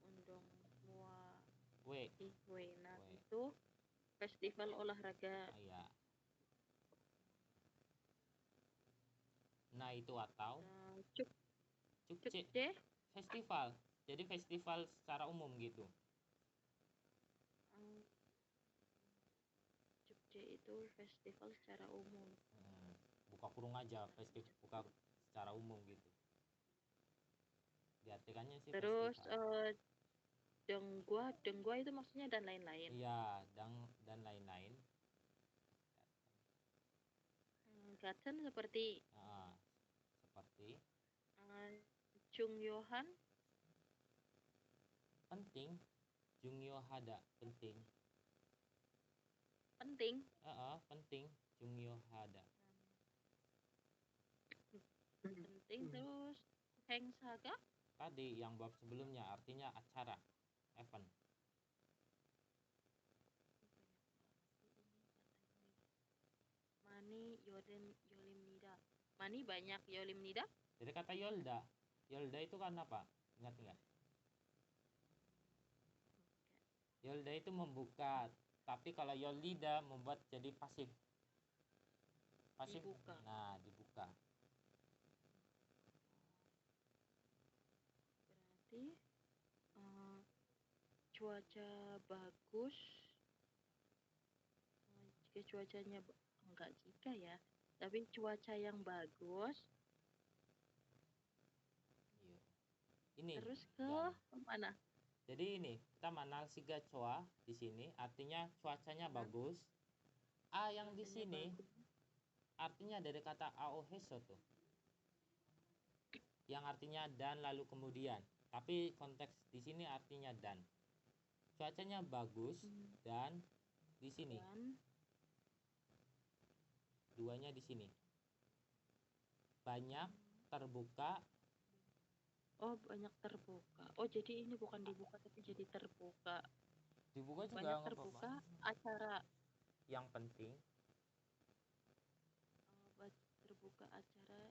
Undong Wena itu festival olahraga. Iya. Nah, itu atau Cukce festival. Jadi festival secara umum gitu. Cukce itu festival secara umum. Buka kurung aja, buka secara umum gitu. Diartikannya sih terus festival. Denggua itu maksudnya dan lain-lain. Iya, dan lain-lain. Gaten seperti Chung Yohan penting. Chung Yohada penting. Penting Chung Yohada. Penting. Terus Hengsaga tadi yang bab sebelumnya artinya acara, event. Mani Yolimnida. Mani banyak Yolimnida. Jadi kata Yolda itu kan apa? Ingat nggak? Yolda itu membuka, tapi kalau Yolida membuat jadi pasif. Dibuka. Nah, dibuka. Berarti cuaca bagus. Jika cuacanya enggak jika ya, tapi cuaca yang bagus. Iya. Ini. Terus ke mana? Jadi ini kita manalsiga coa di sini artinya cuacanya bagus. Yang di sini artinya dari kata aoheso tuh, yang artinya dan lalu kemudian. Tapi konteks di sini artinya dan. Cuacanya bagus dan di sini. Dan Duanya di sini. Banyak terbuka. oh, banyak terbuka. Oh, jadi ini bukan dibuka tapi jadi terbuka. Dibuka juga Banyak nggak terbuka apa-apa. acara. Yang penting Terbuka acara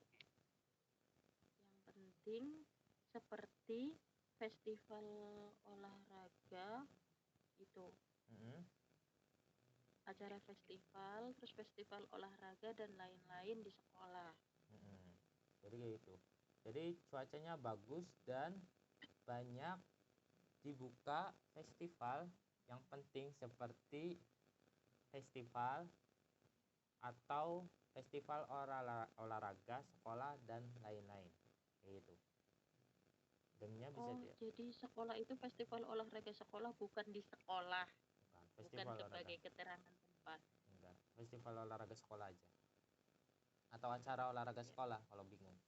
yang penting seperti festival olahraga itu. Acara festival, terus festival olahraga dan lain-lain di sekolah. Jadi gitu. Jadi cuacanya bagus dan banyak dibuka festival yang penting seperti festival atau festival olahraga sekolah dan lain-lain. Kayak gitu. Dengnya bisa Oh, tidak? jadi sekolah itu festival olahraga sekolah, bukan di sekolah, Bukan. bukan Festival sebagai olahraga. keterangan tempat. Enggak. Festival olahraga sekolah aja. Atau acara olahraga sekolah kalau bingung.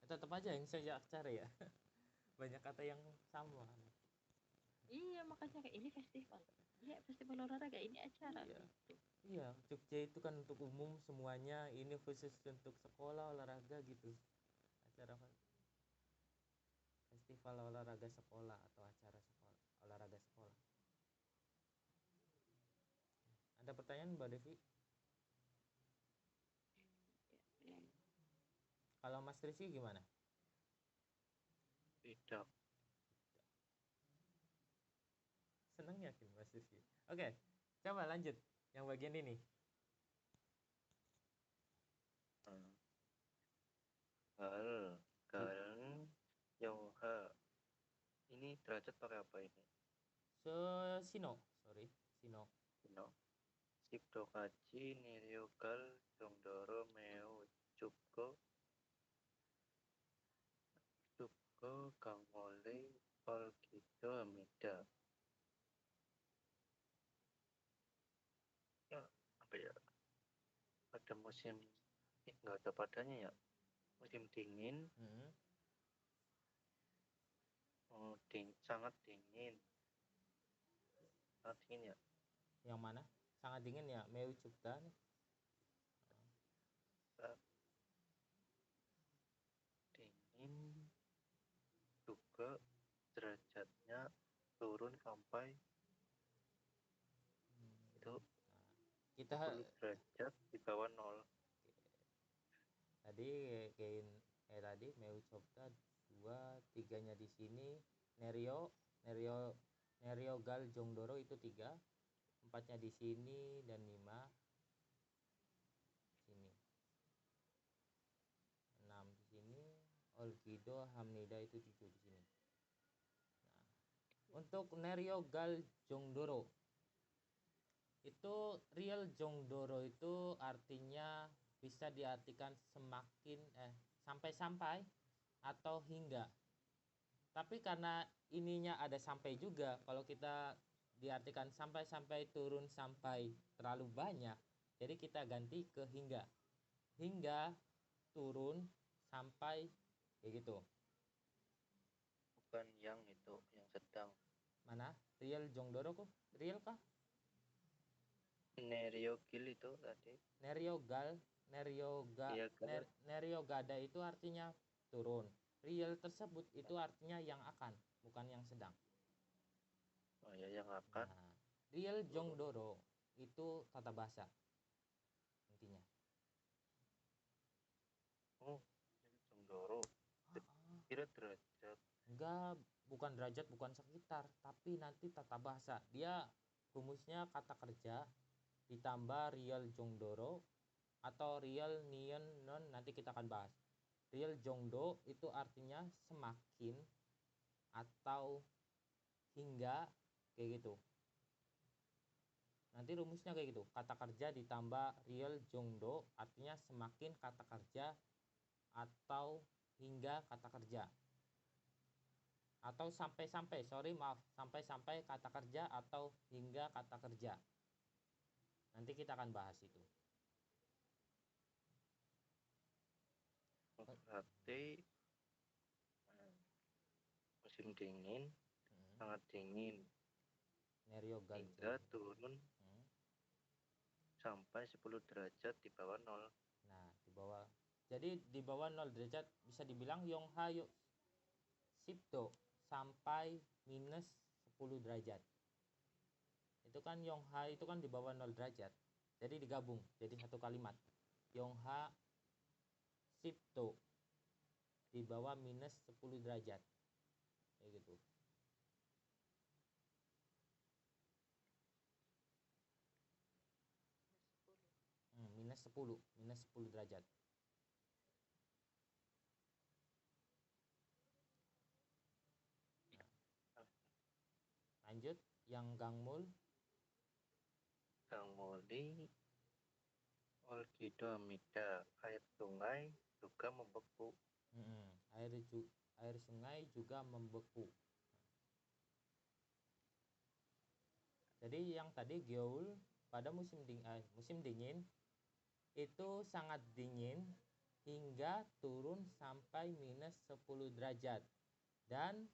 Tetap aja yang saya acara ya. Banyak kata yang sama. Iya, makanya kayak ini festival. Iya, festival olahraga, ini acara Iya. gitu. Iya, Jogja itu kan untuk umum semuanya, ini khusus untuk sekolah olahraga gitu. Acara festival olahraga sekolah atau acara sekolah olahraga sekolah. Ada pertanyaan Mbak Devi? Kalau Mas Rizky gimana? Tidak. Seneng yakin Mas Rizky? Oke, coba lanjut yang bagian ini. Hal, karen, yoha. Ini derajat pakai apa ini? Sino. Sibdo kaji, niryogal, dongdoro, meu, cupko, gangole, polgido, amida. Ya, apa ya? Pada musim, nggak ada padanya ya. Musim dingin, sangat dingin. Sangat dingin ya. Yang mana? Sangat dingin ya, meu cupta nih. Dingin juga derajatnya turun sampai itu Kita 10 derajat di bawah 0. Tadi kayak tadi meu cupta 2, 3-nya di sini. Nerio gal jongdoro itu 3, 4-nya di sini dan 5 sini. 6 di sini. Olgido Hamnida itu 7 di sini. Nah, untuk Nerio gal jongdoro itu real jongdoro itu artinya bisa diartikan semakin sampai-sampai atau hingga. Tapi karena ininya ada sampai juga, kalau kita diartikan sampai turun sampai terlalu banyak, jadi kita ganti ke hingga. Hingga turun sampai kayak gitu. Bukan yang itu, yang sedang. Mana? Real jongdoro kok? Real kah? Neryogil itu tadi. Neryogada itu artinya turun. Real tersebut itu artinya yang akan, bukan yang sedang. Oh ya, yang akan. Nah, real jongdoro itu tata bahasa intinya. Oh, jongdoro. Kira derajat. Enggak, bukan derajat, bukan sekitar, tapi nanti tata bahasa. Dia rumusnya kata kerja ditambah real jongdoro atau real nian non, nanti kita akan bahas. Real jongdo itu artinya semakin atau hingga kayak gitu. Nanti rumusnya kayak gitu. Kata kerja ditambah real jongdo artinya semakin kata kerja atau hingga kata kerja. Atau sampai-sampai kata kerja atau hingga kata kerja. Nanti kita akan bahas itu. Berarti musim dingin, sangat dingin, Nerio gal hingga turun sampai 10 derajat di bawah 0. Nah, jadi di bawah 0 derajat bisa dibilang Yongha yuk 10도 sampai minus 10 derajat. Itu kan Yongha itu kan di bawah 0 derajat. Jadi digabung jadi satu kalimat. Yongha 10도 di bawah minus 10 derajat. Kayak gitu. minus 10 derajat. Lanjut yang Gangmul. Gangmuli Olkidomida, air sungai juga membeku. Air sungai juga membeku. Jadi yang tadi Gyeol pada musim dingin itu sangat dingin hingga turun sampai minus 10 derajat. Dan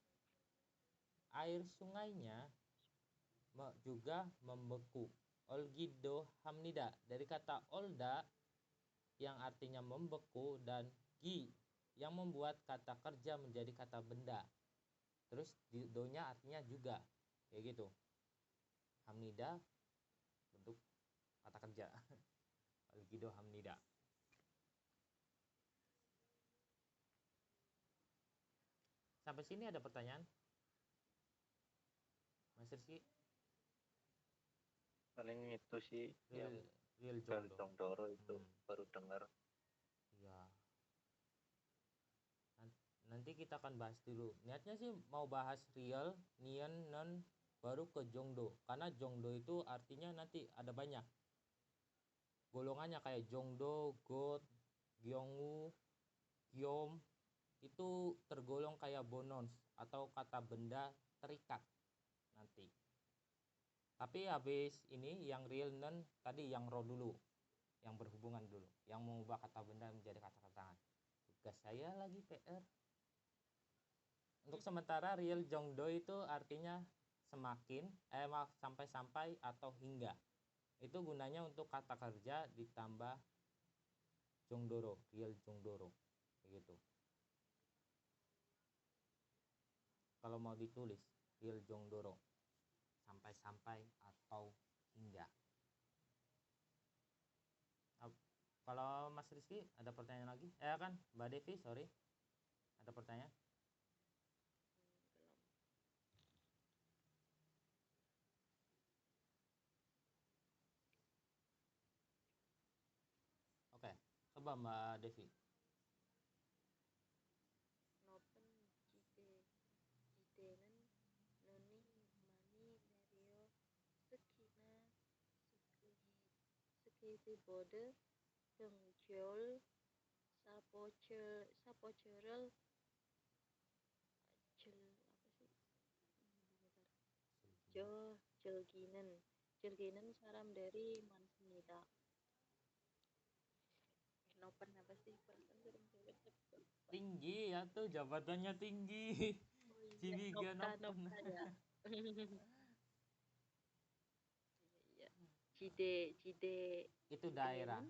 air sungainya juga membeku. Olgido hamnida, dari kata olda yang artinya membeku dan gi yang membuat kata kerja menjadi kata benda. Terus do-nya artinya juga kayak gitu. Hamnida bentuk kata kerja. Olgido hamnida. Sampai sini ada pertanyaan? Mas Rizky? Paling itu sih Real yang Jongdoro itu baru dengar. Iya. Nanti kita akan bahas dulu. Niatnya sih mau bahas real, nian, non, baru ke Jongdo. Karena Jongdo itu artinya nanti ada banyak golongannya kayak Jongdo, God, Gyeongwoo, Gyom. Itu tergolong kayak bonons atau kata benda terikat nanti. Tapi habis ini yang real non tadi yang ro dulu, yang berhubungan dulu, yang mengubah kata benda menjadi kata ketangan. Tugas saya lagi PR. Untuk sementara real Jongdo itu artinya semakin, sampai-sampai atau hingga. Itu gunanya untuk kata kerja ditambah Jongdoro, real Jongdoro, begitu. Kalau mau ditulis real Jongdoro, sampai-sampai atau hingga. Kalau Mas Rizky ada pertanyaan lagi? Kan Mbak Devi, sorry. Ada pertanyaan? Oke, coba Mbak Devi. Nopen jidenan noni mani dario sekina sekiti bode gengjol sapocerel jel apa sih jelginen saram dari mansenida. Nopen apa sih Tinggi ya tuh, jabatannya tinggi. Cibiga Nopen ya. Cide itu daerah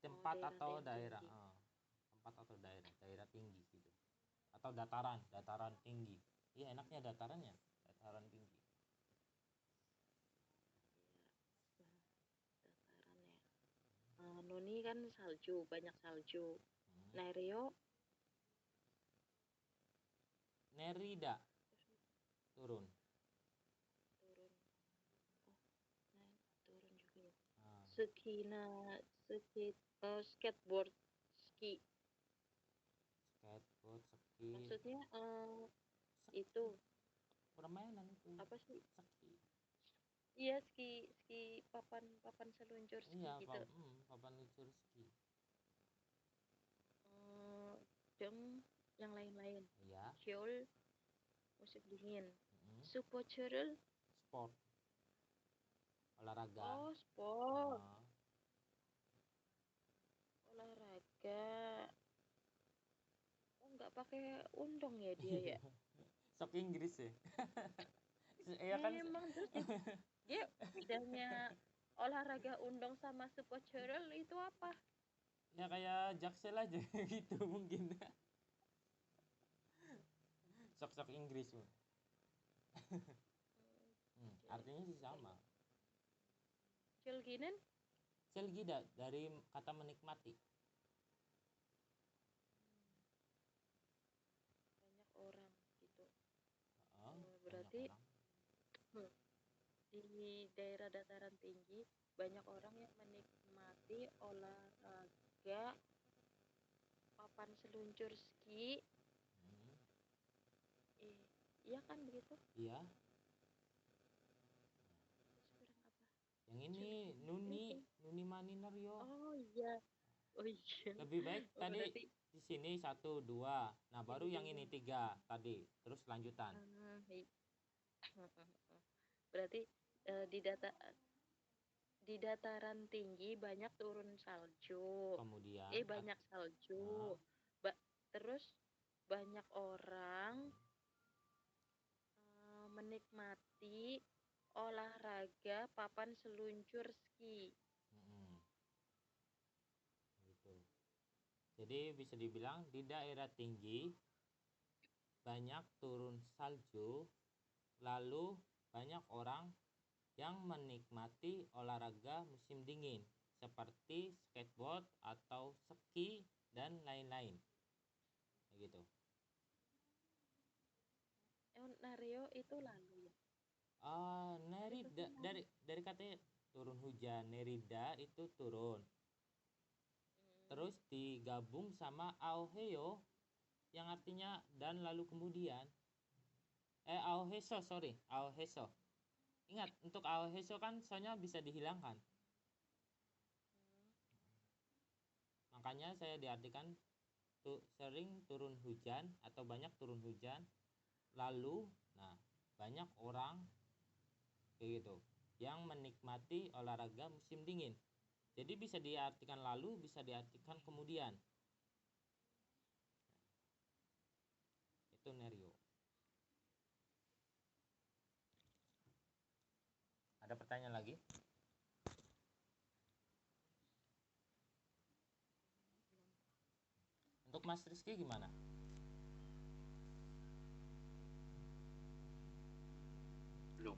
tempat atau daerah daerah tinggi gitu, atau dataran tinggi. Iya, enaknya datarannya dataran tinggi. Dataran ya. Noni kan salju, banyak salju. Nereo Nerida turun. Turun juga ya. Sekina skateboard ski. Maksudnya itu permainan itu. Apa sih? Ski. Iya, ski papan seluncur ski iya, gitu. Papan seluncur ski. Deng yang lain-lain. Iya. Seoul musim dingin. Supocherel sport. Olahraga. Oh, sport. Olahraga. Oh, nggak pakai undang ya dia ya? Sok Inggris ya. Iya kan. Emang terus dia udahnya olahraga undong sama supocurel itu apa? Ya kayak jaksel aja gitu mungkin. Sok-sok Inggris. Artinya sih sama. Cilginen? Selgida dari kata menikmati. Banyak orang gitu. Oh, Berarti orang. di daerah dataran tinggi banyak orang yang menikmati olahraga papan seluncur ski. Iya kan begitu? Iya. Terus kurang apa? Yang ini Nuni Maninorio. Oh iya. Lebih baik tadi Berarti di sini 1, 2. Nah, baru yang ini 3 tadi. Terus lanjutan. Berarti di dataran tinggi banyak turun salju. Kemudian Banyak salju. Terus banyak orang menikmati olahraga papan seluncur ski. Gitu. Jadi bisa dibilang di daerah tinggi banyak turun salju, lalu banyak orang yang menikmati olahraga musim dingin seperti skateboard atau ski dan lain-lain. Gitu. Nario itu lalu ya. Nerida dari katanya turun hujan, nerida itu turun. Terus digabung sama auheo yang artinya dan lalu kemudian. Auheso. Ingat, untuk auheso kan soalnya bisa dihilangkan. Makanya saya diartikan sering turun hujan atau banyak turun hujan. Lalu, nah, banyak orang kayak gitu yang menikmati olahraga musim dingin. Jadi bisa diartikan lalu, bisa diartikan kemudian. Itu Nerio. Ada pertanyaan lagi? Untuk Mas Rizky gimana? Belum.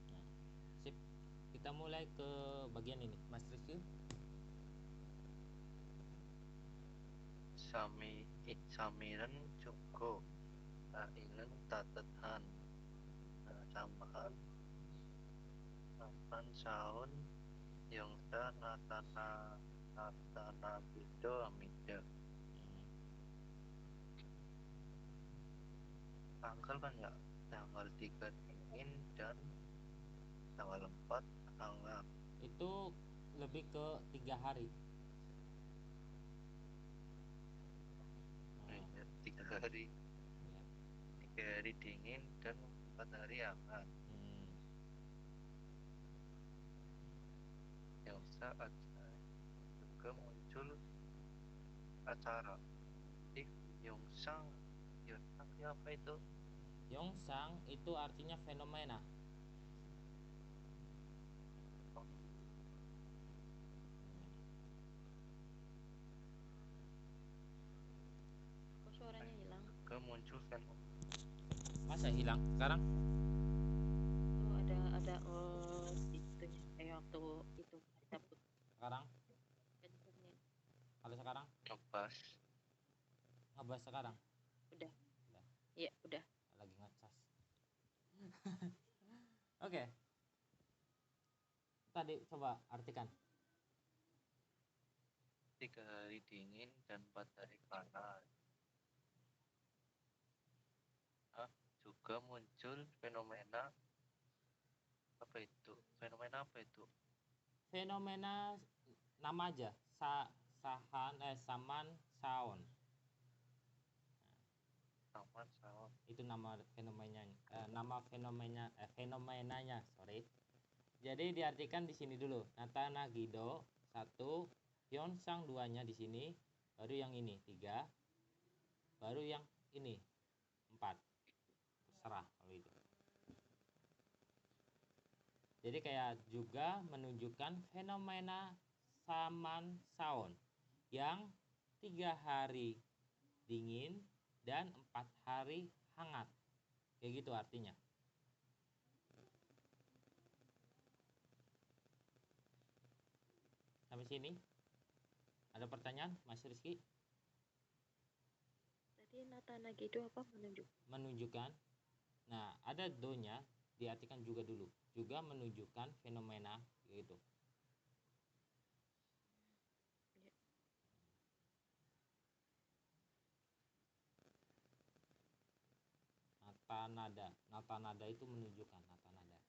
Nah, sip. Kita mulai ke bagian ini, Mas Rizky. Samiran Joko Ilan Tatehan Tambahan Napan Saun Yongsa Natana Bido Amida. Tanggal kan ya, tanggal 3 dingin dan tanggal 4 hangat. Itu lebih ke 3 hari. 3 hari. 3 hari dingin dan 4 hari hangat. Yang saat juga muncul acara Yongsang apa itu? Yongsang itu artinya fenomena. Kok suaranya hilang? Juga muncul fenomena. Masa hilang sekarang? Oh, ada itunya waktu itu kita putus. Sekarang? Kencengin. Kalau sekarang? Ngebas sekarang? Udah. Iya, udah. Lagi ngecas. Oke. Tadi coba artikan. 3 hari dingin dan 4 hari panas. Juga muncul fenomena apa itu? Fenomena apa itu? Fenomena nama aja. Saman Saon. Saman Saon. Itu nama fenomenanya, sorry. Jadi diartikan di sini dulu. Natana Gido 1, Yonsang 2-nya di sini, baru yang ini 3, baru yang ini 4. Terserah kalau itu. Jadi kayak juga menunjukkan fenomena saman saon yang 3 hari dingin dan 4 hari hangat. Kayak gitu artinya. Sampai sini ada pertanyaan Mas Rizky? Tadi natanagi itu apa Menunjukkan. Nah, ada do-nya diartikan juga dulu. Juga menunjukkan fenomena gitu. Natanada itu menunjukkan natanada.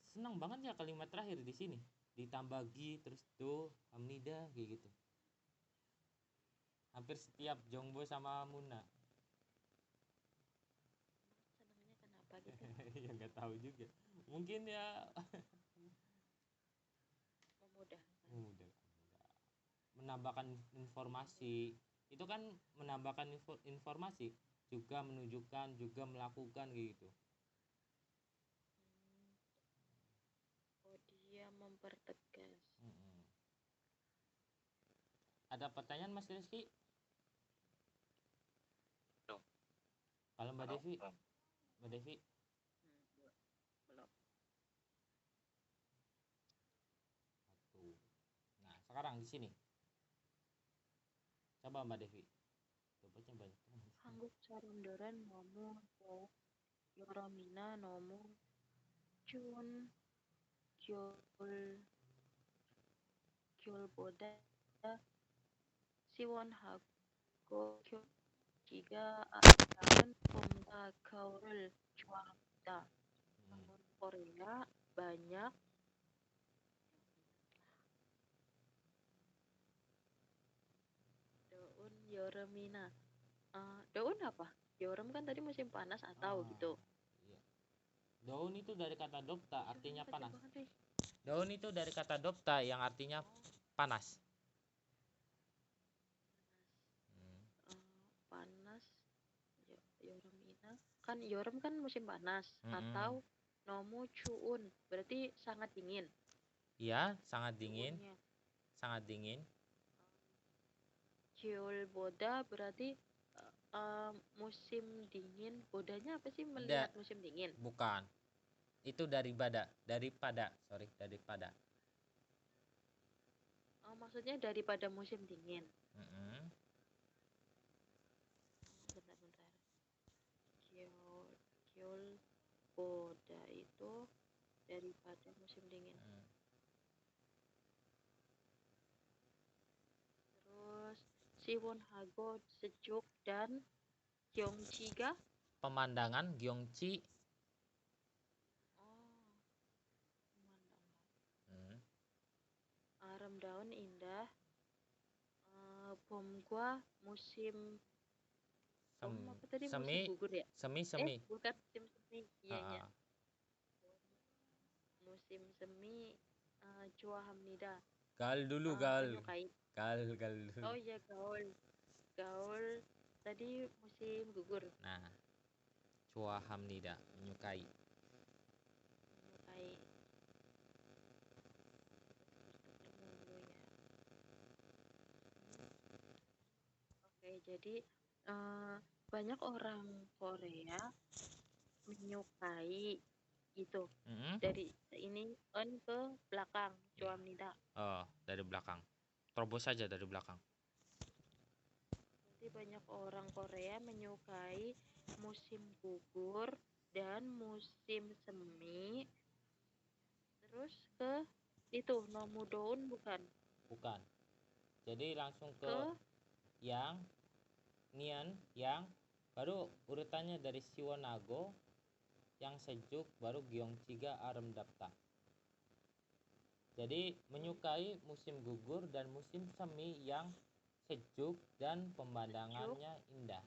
Senang banget ya kalimat terakhir di sini. Ditambah gi terus do hamnida kayak gitu. Hampir setiap Jongbo sama Muna. Senangnya kenapa gitu? Ya nggak tahu juga. Mungkin ya Memudahkan. Menambahkan informasi. Itu kan menambahkan informasi, juga menunjukkan, juga melakukan gitu. Oh, dia mempertegas. Ada pertanyaan Mas Rizky? Belum. Kalau Mbak Devi? Mbak Devi? Belum. Nah, sekarang di sini. Coba Mbak Devi. Coba banyak. Hangguk sarondoran nomu yoramina nomu chun kyol boda siwon hago kyol giga akan pomga kaurul cuarta. Tahun Korea banyak daun yoremina. Daun apa? Yorem kan tadi musim panas atau gitu. Iya. Daun itu dari kata dopta, artinya panas. Banget, Daun itu dari kata dopta yang artinya panas. Panas. Yoremina. Kan yorem kan musim panas. Atau nomu cuun berarti sangat dingin. Iya, sangat dingin. Cuunnya. Sangat dingin. Kyol boda berarti musim dingin. Bodanya apa sih melihat musim dingin? Bukan. Itu daripada. Maksudnya daripada musim dingin. Bentar. Kyol boda itu daripada musim dingin. Terus Siwon Hago sejuk dan Gyeongjiga Pemandangan Gyeonggi. pemandangan. Arem daun indah. Bom gua musim apa tadi musim gugur ya? Semi. Bukan musim semi. Iya. Musim semi Chua Hamnida. Gal dulu. Menyukai. Gal dulu. Oh iya gaul. Tadi musim gugur. Nah, Chua Hamnida menyukai. Oke, jadi banyak orang Korea menyukai gitu. Dari ini ke belakang Chua Hamnida. Oh, dari belakang. Terobos saja dari belakang. Jadi banyak orang Korea menyukai musim gugur dan musim semi. Terus ke itu nomu daun bukan? Jadi langsung ke yang Nian yang baru urutannya dari Siwonago yang sejuk, baru Gyeongjiga Arem Dapta. Jadi menyukai musim gugur dan musim semi yang sejuk dan pemandangannya indah.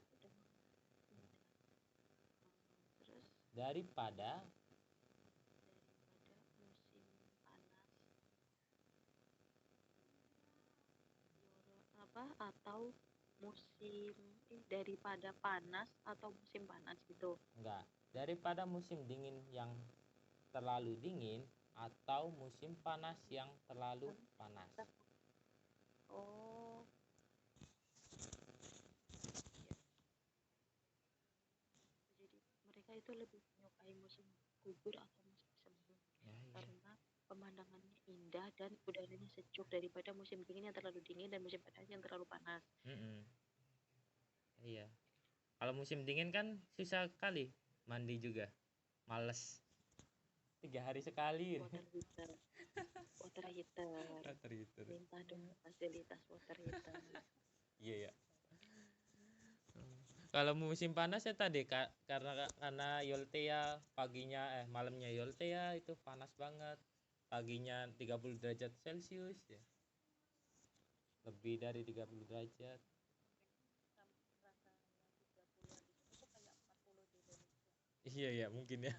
Terus Daripada musim panas. Atau musim daripada panas atau musim panas gitu. enggak, daripada musim dingin yang terlalu dingin atau musim panas yang terlalu panas. Oh, jadi mereka itu lebih menyukai musim gugur atau musim semi Ya, iya. karena pemandangannya indah dan udaranya sejuk daripada musim dingin yang terlalu dingin dan musim panas yang terlalu panas. Iya. Kalau musim dingin kan susah kali mandi juga, males. 3 hari sekali. Water heater, water heater. Minta dong fasilitas water heater. Iya ya. Kalau musim panas ya tadi karena Yoltea paginya malamnya Yoltea itu panas banget. Paginya 30 derajat Celcius ya. Lebih dari 30 derajat. Iya ya mungkin ya.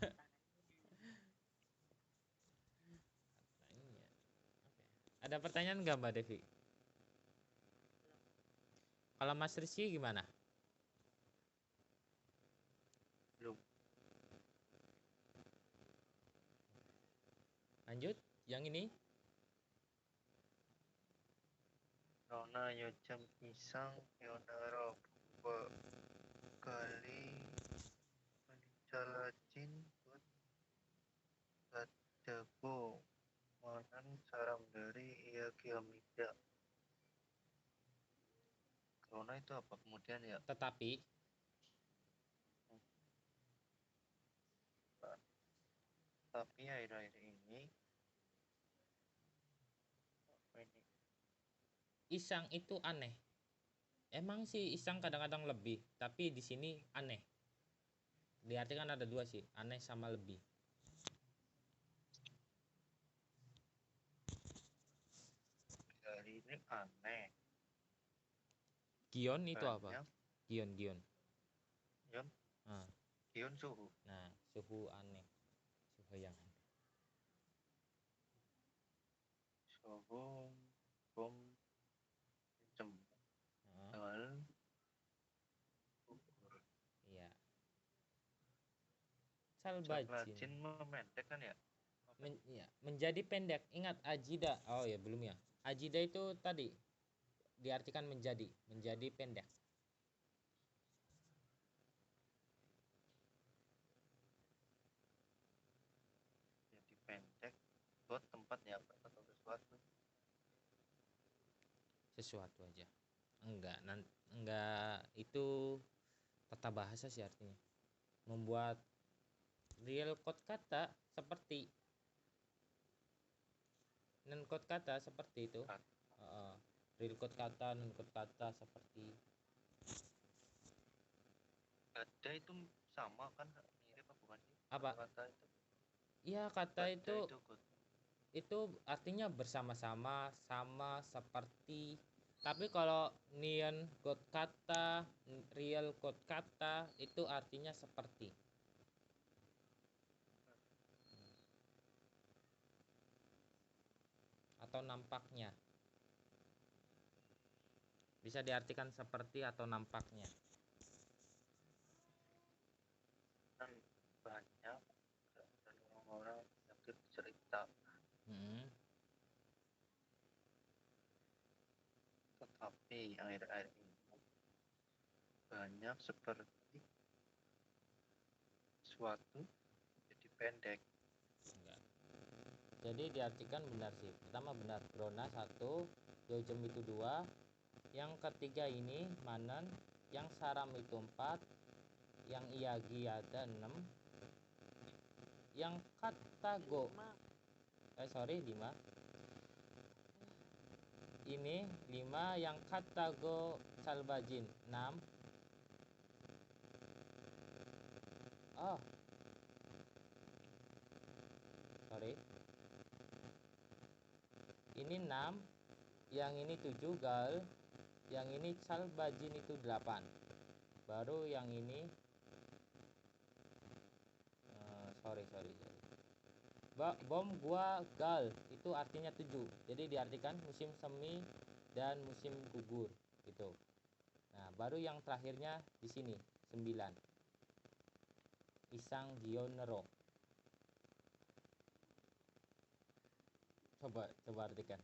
Ada pertanyaan nggak Mbak Devi? Kalau Mas Rizky gimana? Belum. Lanjut, yang ini. Nona yojam isang yonaro kali panicalacin buat gadabo manan saram dari iya kiamida. Corona itu apa kemudian ya? Tetapi Tapi akhir-akhir ini Isang itu aneh. Emang sih Isang kadang-kadang lebih, tapi di sini aneh. Diartikan ada dua sih, aneh sama lebih. hari ini aneh. Gion itu Banyak. apa? Gion. Gion. Nah, Gion suhu. nah, suhu aneh. Suhu yang aneh. Suhu bom kenceng. Hal gugur. Iya. Salbajin memendek kan ya? ya, menjadi pendek. Ingat ajida. Oh ya belum ya. Ajida itu tadi diartikan menjadi pendek. Jadi pendek buat tempat ya atau sesuatu. Sesuatu aja. Enggak itu tata bahasa sih artinya. Membuat real code kata seperti non code kata seperti itu. Real code kata, non code kata seperti. Ada itu sama kan mirip apa bukan sih? Apa? Kata itu. Iya kata itu itu artinya bersama-sama, sama seperti. Tapi kalau neon code kata, real code kata itu artinya seperti. Atau nampaknya. Bisa diartikan seperti atau nampaknya. kan banyak dan orang-orang yang cerita. Tetapi akhir-akhir ini banyak seperti suatu jadi pendek. Enggak. Jadi diartikan benar sih. Pertama benar, Brona 1, Yojem itu 2, yang ketiga ini Manan, yang Saram itu 4, yang Iyagi ada 6, yang Katago 5. Ini 5, yang Katago Salbajin 6. Oh. Sorry. Ini 6, yang ini 7 gal, yang ini Salbajin itu 8. Baru yang ini sorry. Bom gua gal itu artinya 7. Jadi diartikan musim semi dan musim gugur gitu. Nah, baru yang terakhirnya di sini 9. Isang Gionero. Coba artikan.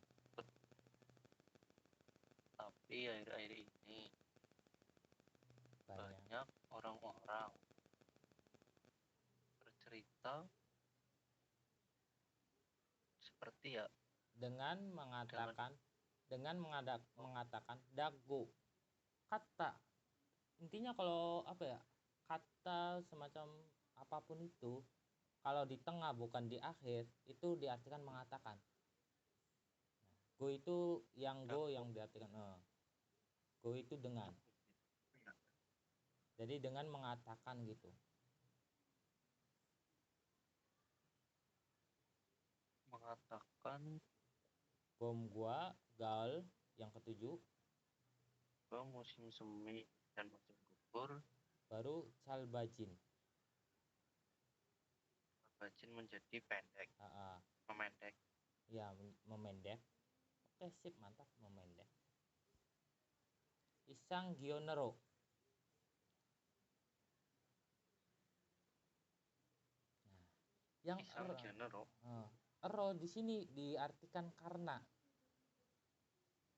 Tapi akhir-akhir ini banyak orang-orang bercerita seperti ya dengan mengatakan dago, kata intinya kalau apa ya, kata semacam apapun itu kalau di tengah bukan di akhir itu diartikan mengatakan. Go itu yang diartikan go itu dengan, jadi dengan mengatakan gitu. mengatakan Bom gua gal yang ketujuh bahwa musim semi dan musim gugur baru salbajin menjadi pendek. Memendek. Ya, memendek. Oke, sip, mantap, memendek. Isang gionero. Nah, yang ero di sini diartikan karena,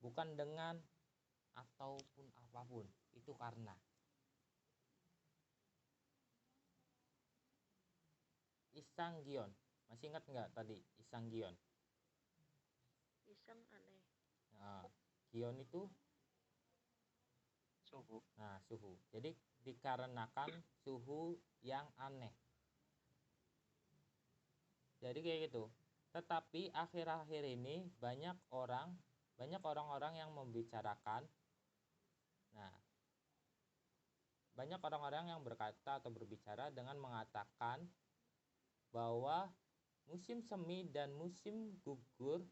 bukan dengan ataupun apapun, itu karena. Isanggion, masih ingat nggak tadi Isanggion? Isang aneh. Nah, gion itu suhu. Nah, suhu. Jadi dikarenakan suhu yang aneh. Jadi kayak gitu. Tetapi akhir-akhir ini banyak orang-orang yang membicarakan. Nah, banyak orang-orang yang berkata atau berbicara dengan mengatakan bahwa musim semi dan musim gugur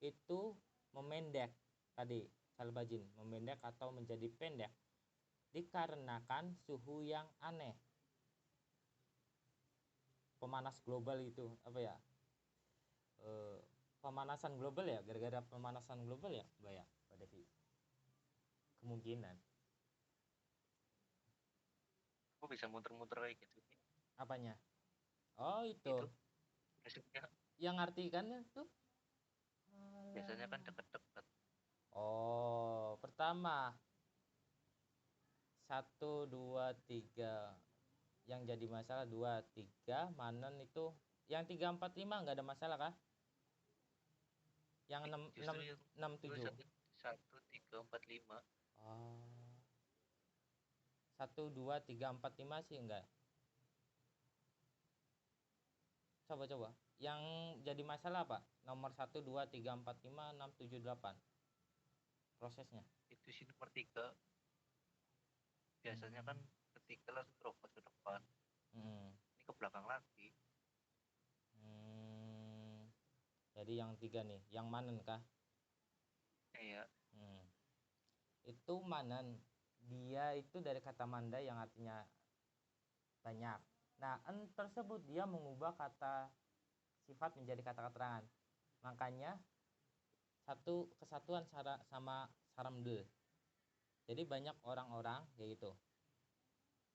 itu memendek. Tadi salbajin, memendek atau menjadi pendek dikarenakan suhu yang aneh. Pemanas global itu apa ya? Pemanasan global ya, gara-gara pemanasan global ya, Mbak ya, pada sih kemungkinan. Kok bisa muter-muter kayak gitu? Apanya? Oh, itu. Maksudnya yang artikannya tuh biasanya kan deket-deket. Oh, pertama 1, 2, 3 yang jadi masalah 2, 3 manen itu. Yang 3, 4, 5 nggak ada masalah kah? Yang 6, 7 1, 3, 4, 5. Oh, 1, 2, 3, 4, 5 sih enggak. Coba yang jadi masalah apa? Nomor 1, 2, 3, 4, 5, 6, 7, 8 prosesnya. Itu sih nomor 3. Biasanya kan ketika langsung terobat ke depan. Ini ke belakang lagi. Jadi yang 3 nih, yang manen kah? Iya. Itu manen, dia itu dari kata manda yang artinya banyak. Nah, tersebut dia mengubah kata sifat menjadi kata keterangan. Makanya satu kesatuan sama saramde. Jadi banyak orang-orang kayak gitu.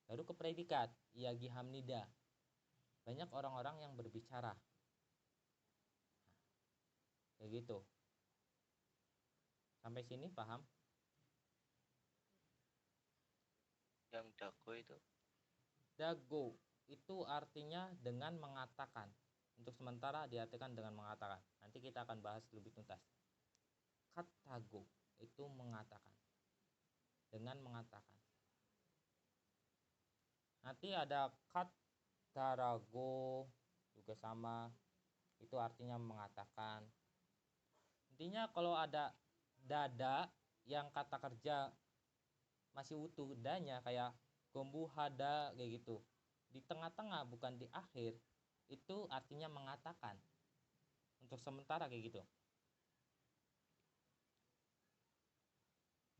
Baru ke predikat, yagi hamnida. Banyak orang-orang yang berbicara. Kayak gitu. Sampai sini paham? Yang dago itu? Dago itu artinya dengan mengatakan. Untuk sementara diartikan dengan mengatakan. Nanti kita akan bahas lebih tuntas. Katago itu mengatakan. Dengan mengatakan. Nanti ada katarago juga sama. Itu artinya mengatakan. Intinya kalau ada dada yang kata kerja masih utuh danya kayak gombu hada kayak gitu, di tengah-tengah bukan di akhir, itu artinya mengatakan. Untuk sementara kayak gitu.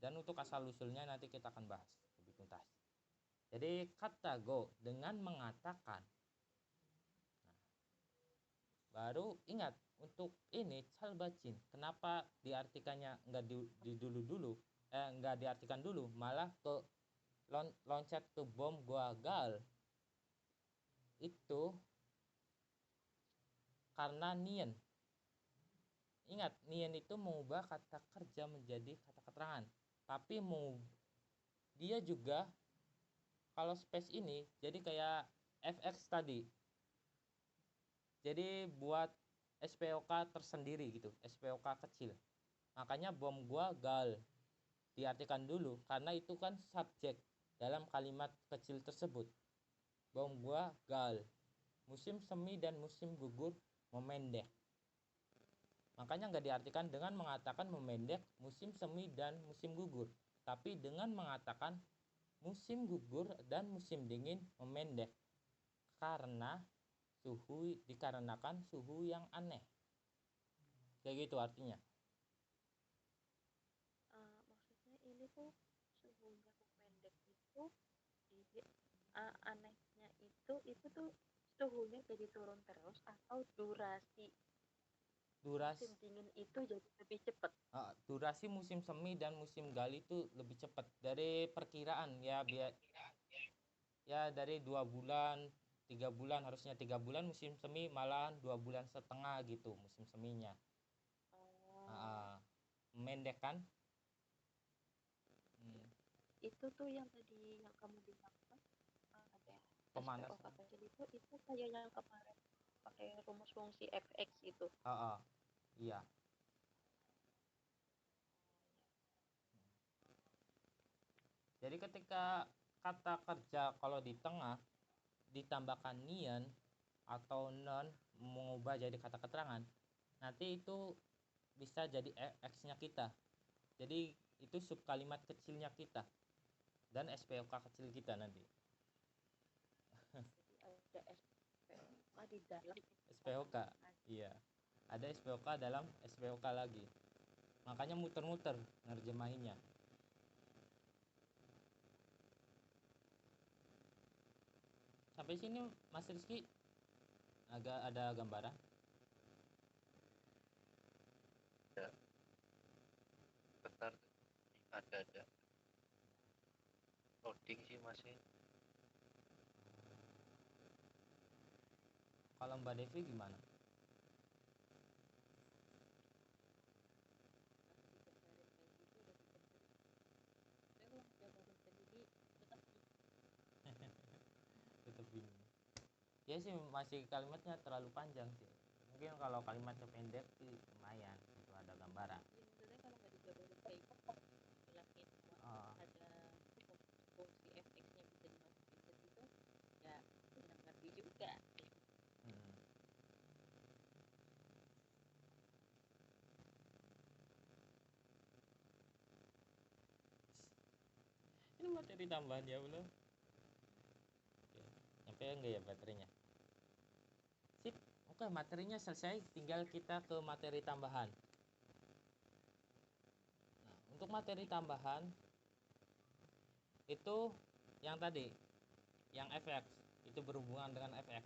Dan untuk asal usulnya nanti kita akan bahas lebih tuntas. Jadi kata go dengan mengatakan. Nah, baru ingat untuk ini salbacin, kenapa diartikannya nggak di dulu nggak diartikan dulu, malah ke loncat ke bom gua gal. Itu karena nien. Ingat, nian itu mengubah kata kerja menjadi kata keterangan. Tapi dia juga kalau space ini jadi kayak fx tadi. Jadi buat SPOK tersendiri gitu, SPOK kecil. Makanya bom gua gal diartikan dulu karena itu kan subjek dalam kalimat kecil tersebut. Bom gua gal. Musim semi dan musim gugur memendek. Makanya nggak diartikan dengan mengatakan memendek musim semi dan musim gugur, tapi dengan mengatakan musim gugur dan musim dingin memendek dikarenakan suhu yang aneh. Kayak gitu artinya. Maksudnya ini tuh suhunya memendek itu anehnya itu tuh suhunya jadi turun terus atau durasi musim dingin itu jadi lebih cepat. Durasi musim semi dan musim gali itu lebih cepat dari perkiraan ya, dari 2 bulan 3 bulan, harusnya 3 bulan musim semi, malah 2 bulan setengah gitu musim seminya. Memendek kan. Itu tuh yang tadi yang kamu bilang ada pemanasan SPOK itu kayak yang kemarin pakai rumus fungsi fx itu. Iya. Jadi ketika kata kerja kalau di tengah ditambahkan nian atau non mengubah jadi kata keterangan, nanti itu bisa jadi x-nya kita. Jadi itu subkalimat kecilnya kita dan SPOK kecil kita nanti. Ada SPOK di dalam SPOK. Iya. Ada SPOK dalam SPOK lagi. Makanya muter-muter nerjemahinnya. Sampai sini Mas Rizky agak ada gambaran? Ya. Bentar, ada loading sih masih. Kalau Mbak Devi gimana? Tetap bingung. Ya sih masih kalimatnya terlalu panjang sih. Mungkin kalau kalimatnya pendek sih lumayan, itu ada gambaran. Sebenarnya kalau nggak dijabarin kayak gitu, bilangin ada fungsi fx-nya bisa dimasukin ke situ, ya nggak ngerti juga. Ini materi tambahan ya belum? Nyampe enggak ya baterainya? Sip. Oke, materinya selesai, tinggal kita ke materi tambahan. Nah, untuk materi tambahan itu yang tadi, yang fx, itu berhubungan dengan fx.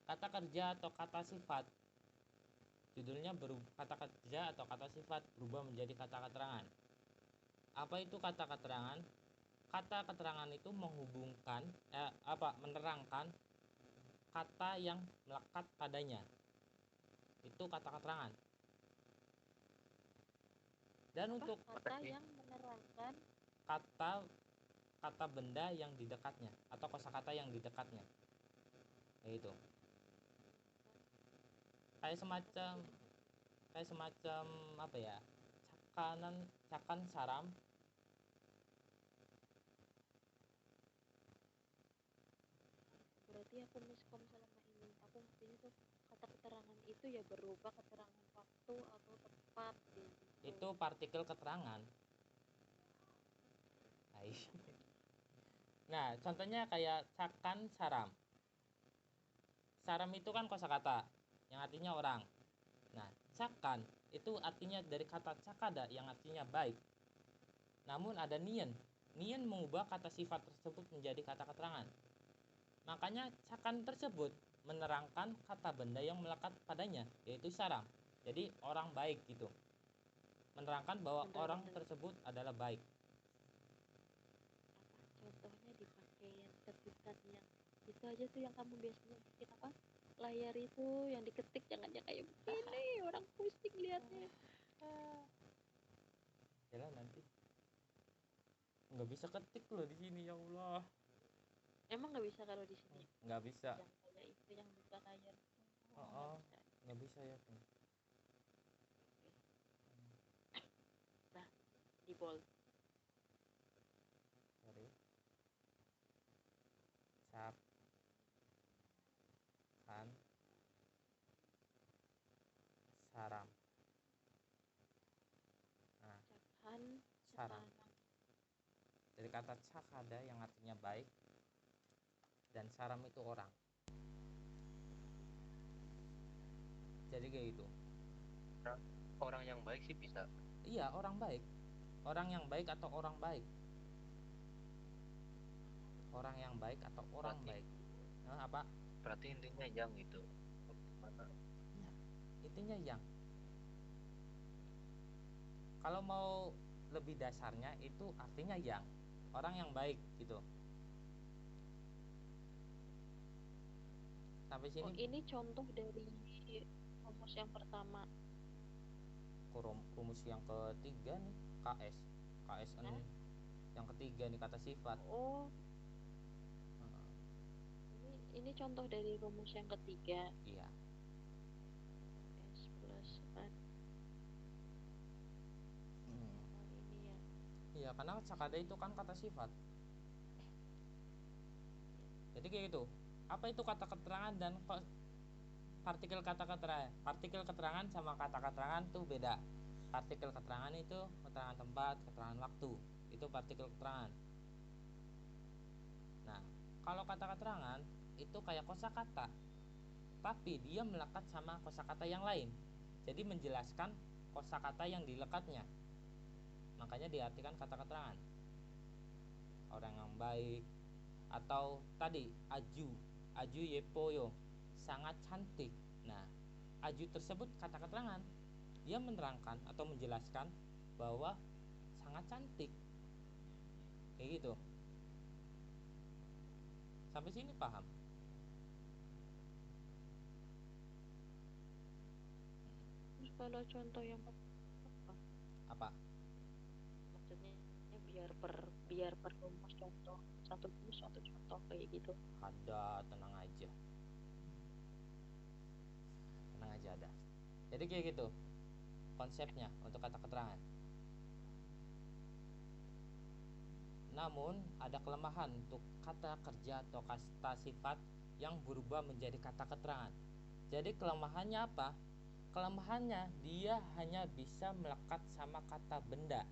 Kata kerja atau kata sifat, judulnya kata kerja atau kata sifat berubah menjadi kata keterangan. Apa itu kata keterangan? Kata keterangan itu menghubungkan menerangkan kata yang melekat padanya. Itu kata keterangan. Dan untuk kata yang menerangkan kata benda yang di dekatnya atau kosakata yang di dekatnya. Yaitu kayak semacam apa ya? Cakan saram. Berarti aku miskom selama ini. Aku ngertinya tuh kata keterangan itu ya berubah keterangan waktu atau tepat gitu. Itu partikel keterangan. Nah, contohnya kayak cakan saram. Saram itu kan kosakata yang artinya orang. Nah, cakan itu artinya dari kata cakada yang artinya baik. Namun ada nian. Nian mengubah kata sifat tersebut menjadi kata keterangan. Makanya cakan tersebut menerangkan kata benda yang melekat padanya, yaitu saram. Jadi orang baik gitu. Menerangkan bahwa orang tersebut adalah baik. Contohnya dipakai yang ketika yang itu aja tuh yang kamu biasanya bikin apa? layar itu yang diketik jangan yang kayak begini, orang pusing liatnya. Yalah nanti nggak bisa ketik loh di sini, ya Allah. Emang nggak bisa kalau di sini? Nggak bisa. Yang kayak itu yang buka layar. Nggak bisa ya. Nah, di bold. Sorry. Cap. Kan. Saram. Nah, Cakhan, saram. Dari kata cakada yang artinya baik, dan saram itu orang. Jadi kayak gitu. Orang yang baik sih bisa. Iya, orang baik. Orang yang baik atau orang baik. Orang yang baik atau orang baik. Nah, apa? Berarti intinya yang gitu. Mana? Iya, intinya yang. Kalau mau lebih dasarnya itu artinya yang. Orang yang baik gitu. Sampai sini. Oh, ini contoh dari rumus yang pertama. Rumus yang ketiga nih, KSN. Yang ketiga nih, kata sifat. Oh. Ini contoh dari rumus yang ketiga. Iya. S plus N. Oh, ini ya. Iya, karena cakada itu kan kata sifat. Jadi kayak gitu. Apa itu kata keterangan dan partikel kata keterangan? Partikel keterangan sama kata keterangan tuh beda. Partikel keterangan itu keterangan tempat, keterangan waktu. Itu partikel keterangan. Nah, kalau kata keterangan itu kayak kosakata, tapi dia melekat sama kosakata yang lain. Jadi menjelaskan kosakata yang dilekatnya. Makanya diartikan kata keterangan. Orang yang baik, atau tadi aju yepoyo, sangat cantik. Nah, aju tersebut kata keterangan. Dia menerangkan atau menjelaskan bahwa sangat cantik. Kayak gitu. Sampai sini paham? Terus kalau contoh yang Apa? maksudnya biar per rumus contoh, satu rumus satu contoh kayak gitu. Ada, tenang aja ada. Jadi kayak gitu konsepnya untuk kata keterangan. Namun ada kelemahan untuk kata kerja atau kata sifat yang berubah menjadi kata keterangan. Jadi kelemahannya apa? Kelemahannya dia hanya bisa melekat sama kata benda.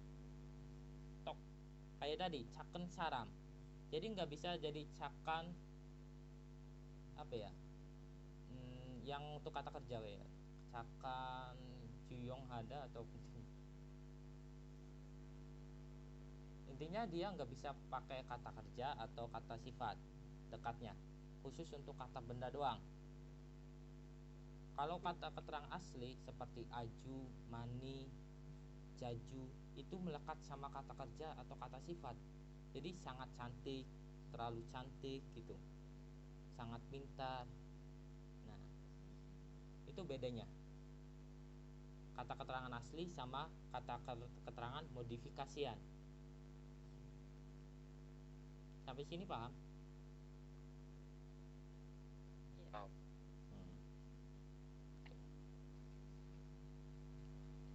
Tok, kayak tadi caken saram. Jadi nggak bisa jadi cakan apa ya? Yang untuk kata kerja ya. Cakan juyong ada atau intinya dia nggak bisa pakai kata kerja atau kata sifat dekatnya, khusus untuk kata benda doang. Kalau kata keterangan asli seperti aju, mani, jaju itu melekat sama kata kerja atau kata sifat. Jadi sangat cantik, terlalu cantik gitu, sangat pintar. Nah, itu bedanya kata keterangan asli sama kata keterangan modifikasian. Sampai sini paham? Paham.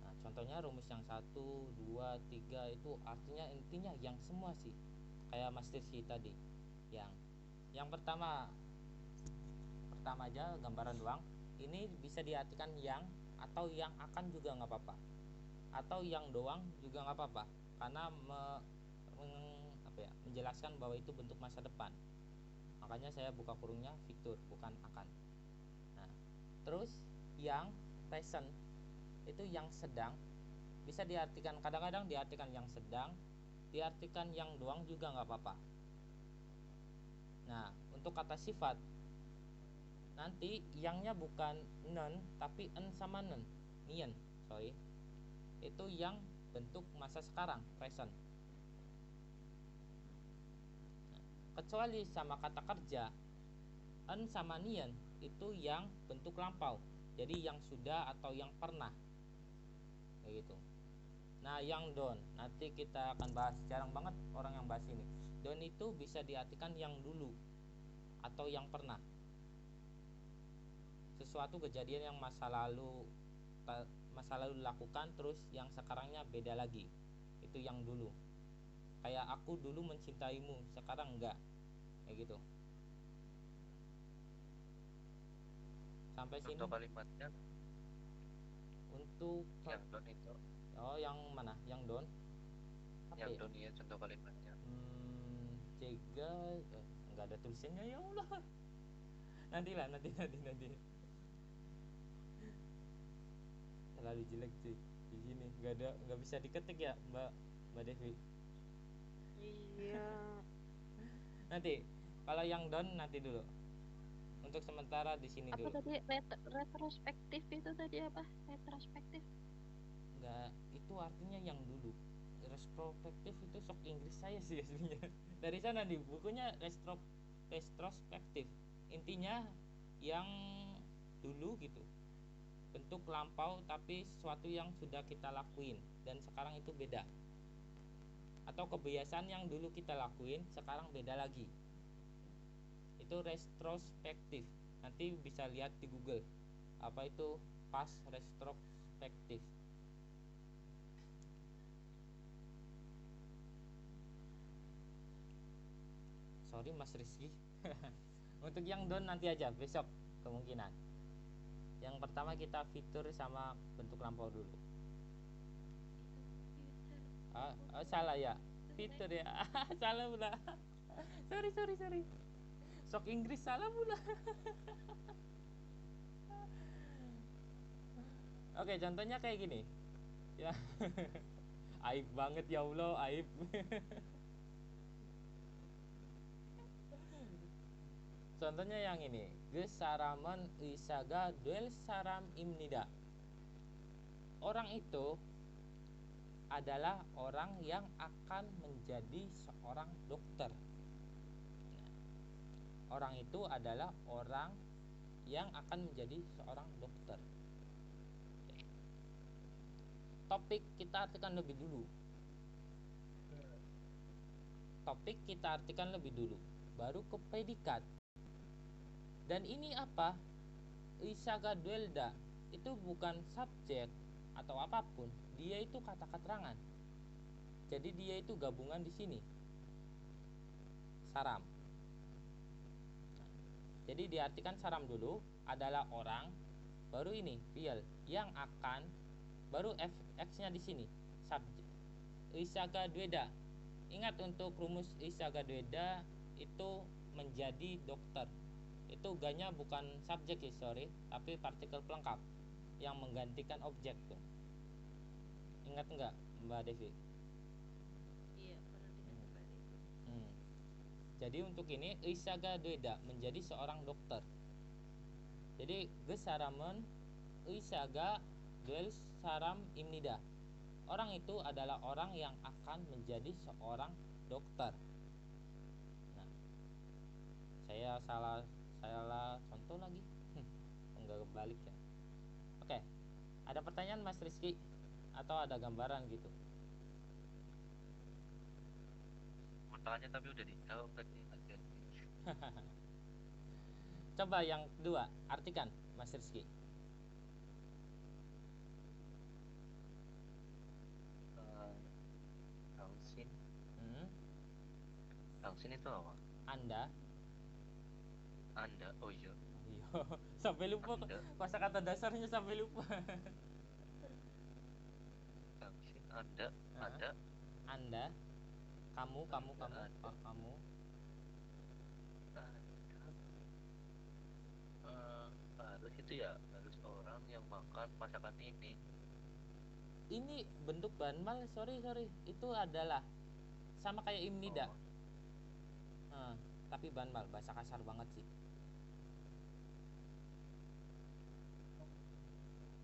Nah, contohnya rumus yang 1, 2, 3 itu artinya intinya yang semua sih. Kayak Mas Tirsi tadi. Yang pertama aja gambaran doang. Ini bisa diartikan yang atau yang akan juga nggak apa-apa. Atau yang doang juga nggak apa-apa. Karena menjelaskan bahwa itu bentuk masa depan. Makanya saya buka kurungnya fitur, bukan akan. Nah, terus yang present itu yang sedang, bisa diartikan, kadang-kadang diartikan yang sedang, diartikan yang doang juga nggak apa-apa. Nah, untuk kata sifat nanti yangnya bukan non tapi en sama nen, nien, sorry, itu yang bentuk masa sekarang, present. Nah, kecuali sama kata kerja, En sama nien itu yang bentuk lampau, jadi yang sudah atau yang pernah, kayak gitu. Nah, yang don nanti kita akan bahas, jarang banget orang yang bahas ini. Don itu bisa diartikan yang dulu atau yang pernah, sesuatu kejadian yang masa lalu dilakukan terus yang sekarangnya beda lagi, itu yang dulu. Kayak aku dulu mencintaimu, sekarang enggak, kayak gitu. Sampai sini Contoh kalimatnya untuk yang don itu. yang mana? Yang don? Apa Yang ya? don ya contoh kalimatnya. Cega nggak ada tulisannya, ya Allah. Nanti terlalu jelek cuy di sini, nggak bisa diketik ya Mbak Devi. Iya. Nanti kalau yang don nanti dulu, untuk sementara di sini Apa dulu. tadi retrospektif itu tadi apa? Retrospektif. Nggak, itu artinya yang dulu. Retrospektif itu sok Inggris saya sih aslinya. Dari sana di bukunya retrospektif. Intinya yang dulu gitu. Bentuk lampau tapi sesuatu yang sudah kita lakuin dan sekarang itu beda. Atau kebiasaan yang dulu kita lakuin sekarang beda lagi. Itu retrospektif. Nanti bisa lihat di Google. Apa itu past retrospektif. Sorry Mas Rizky. Untuk yang don nanti aja, besok kemungkinan. Yang pertama kita fitur sama bentuk lampau dulu. Salah ya, fitur ya. Salah pula. Sorry. Sok Inggris salah pula. Oke, contohnya kayak gini. Ya. Aib banget ya Allah, aib. Contohnya yang ini, gesaraman isaga duel saram imnida. Orang itu adalah orang yang akan menjadi seorang dokter. Orang itu adalah orang yang akan menjadi seorang dokter. Topik kita artikan lebih dulu. Baru ke predikat. Dan ini apa? Isaga duelda itu bukan subjek atau apapun, dia itu kata keterangan. Jadi dia itu gabungan di sini. Saram. Jadi diartikan saram dulu adalah orang, baru ini real yang akan, baru x-nya di sini. Subjek. Isaga dueda. Ingat untuk rumus isaga dueda itu menjadi dokter. Itu ganya bukan subjek ya, sorry, tapi partikel pelengkap yang menggantikan objek tuh. Ingat enggak Mbak Devi? Iya, pernah dengar itu. Jadi untuk ini isaga dueda menjadi seorang dokter. Jadi gesaramen isaga duel saram imnida. Orang itu adalah orang yang akan menjadi seorang dokter. Nah, saya salah contoh lagi. Enggak kebalik ya. Oke. Ada pertanyaan Mas Rizky atau ada gambaran gitu? Mau tanya tapi udah dijawab tadi. Coba yang kedua, artikan Mas Rizky. Tangsin. Tangsin itu apa? Anda. Oh iya. Sampai lupa kosakata dasarnya, sampai lupa. Tangsin Anda. Anda. Kamu. Harus itu ya, harus orang yang makan masakan ini. Ini bentuk banmal, sorry. Itu adalah sama kayak imnida. Tapi banmal, bahasa kasar banget sih.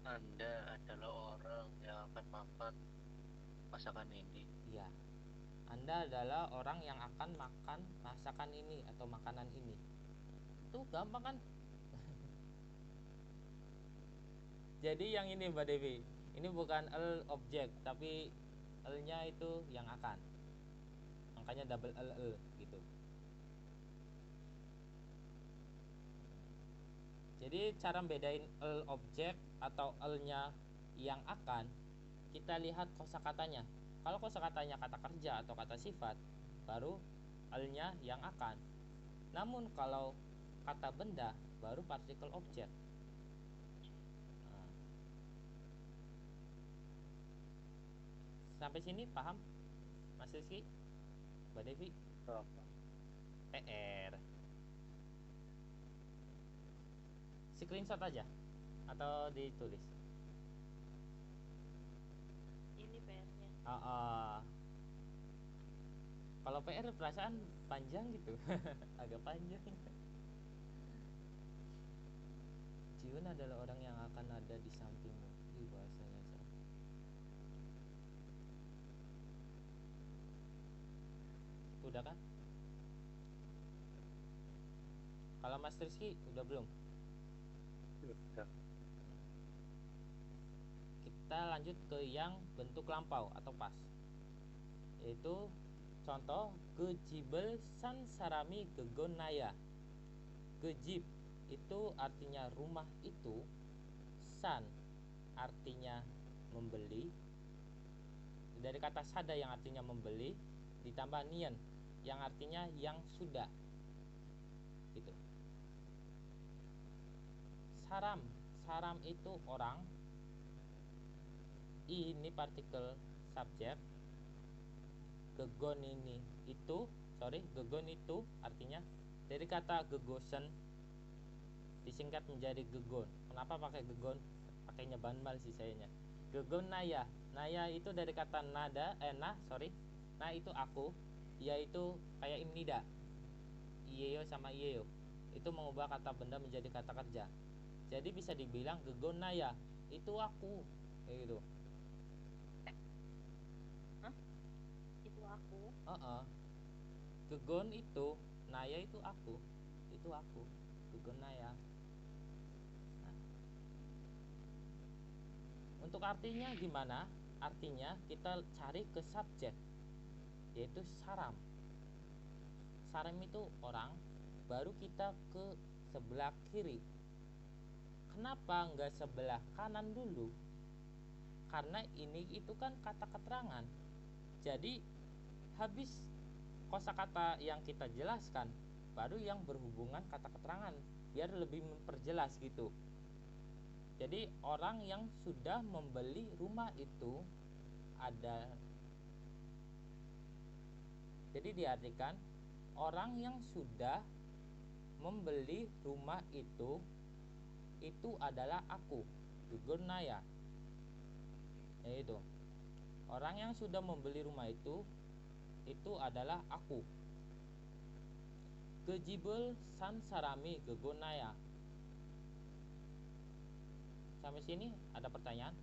Anda adalah orang yang akan makan masakan ini. Iya. Anda adalah orang yang akan makan masakan ini atau makanan ini. Tuh gampang kan. Jadi yang ini Mbak Devi, ini bukan L objek, tapi L-nya itu yang akan. Makanya double L gitu. Jadi cara bedain L objek atau L-nya yang akan, kita lihat kosakatanya. Kalau kosakatanya kata kerja atau kata sifat, baru L-nya yang akan. Namun kalau kata benda, baru partikel objek. Sampai sini paham Mas Rizky, Mbak Devi? PR screenshot aja atau ditulis Ini PR-nya. Kalau PR perasaan panjang gitu. Agak panjang. Jiun adalah orang yang akan ada di sampingmu. Bahasanya sama. Udah kan? Kalau Mas Rizky udah belum? Udah. Kita lanjut ke yang bentuk lampau atau pas. Yaitu contoh gejibel sansarami gegonaya. Gejib itu artinya rumah itu, san artinya membeli, dari kata sada yang artinya membeli ditambah nien yang artinya yang sudah gitu. Saram itu orang, ini partikel subjek, gegon itu artinya dari kata gegosen disingkat menjadi gegon. Kenapa pakai gegon? Pakainya banmal sih sayanya. Gegon naya itu dari kata nah itu aku, yaitu kayak imnida, iyeyo sama iyeyo, itu mengubah kata benda menjadi kata kerja. Jadi bisa dibilang gegon naya itu aku, kayak gitu. Itu aku. Gegon itu, naya itu aku, gegon naya. Untuk artinya gimana? Artinya kita cari ke subjek, yaitu saram. Saram itu orang, baru kita ke sebelah kiri. Kenapa enggak sebelah kanan dulu? Karena ini itu kan kata keterangan. Jadi habis kosakata yang kita jelaskan, baru yang berhubungan kata keterangan, biar lebih memperjelas gitu. Jadi orang yang sudah membeli rumah itu ada. Jadi diartikan orang yang sudah membeli rumah itu adalah aku, gegonaya. Yaitu orang yang sudah membeli rumah itu adalah aku. Gejibel sansarami gegonaya. Sampai sini ada pertanyaan?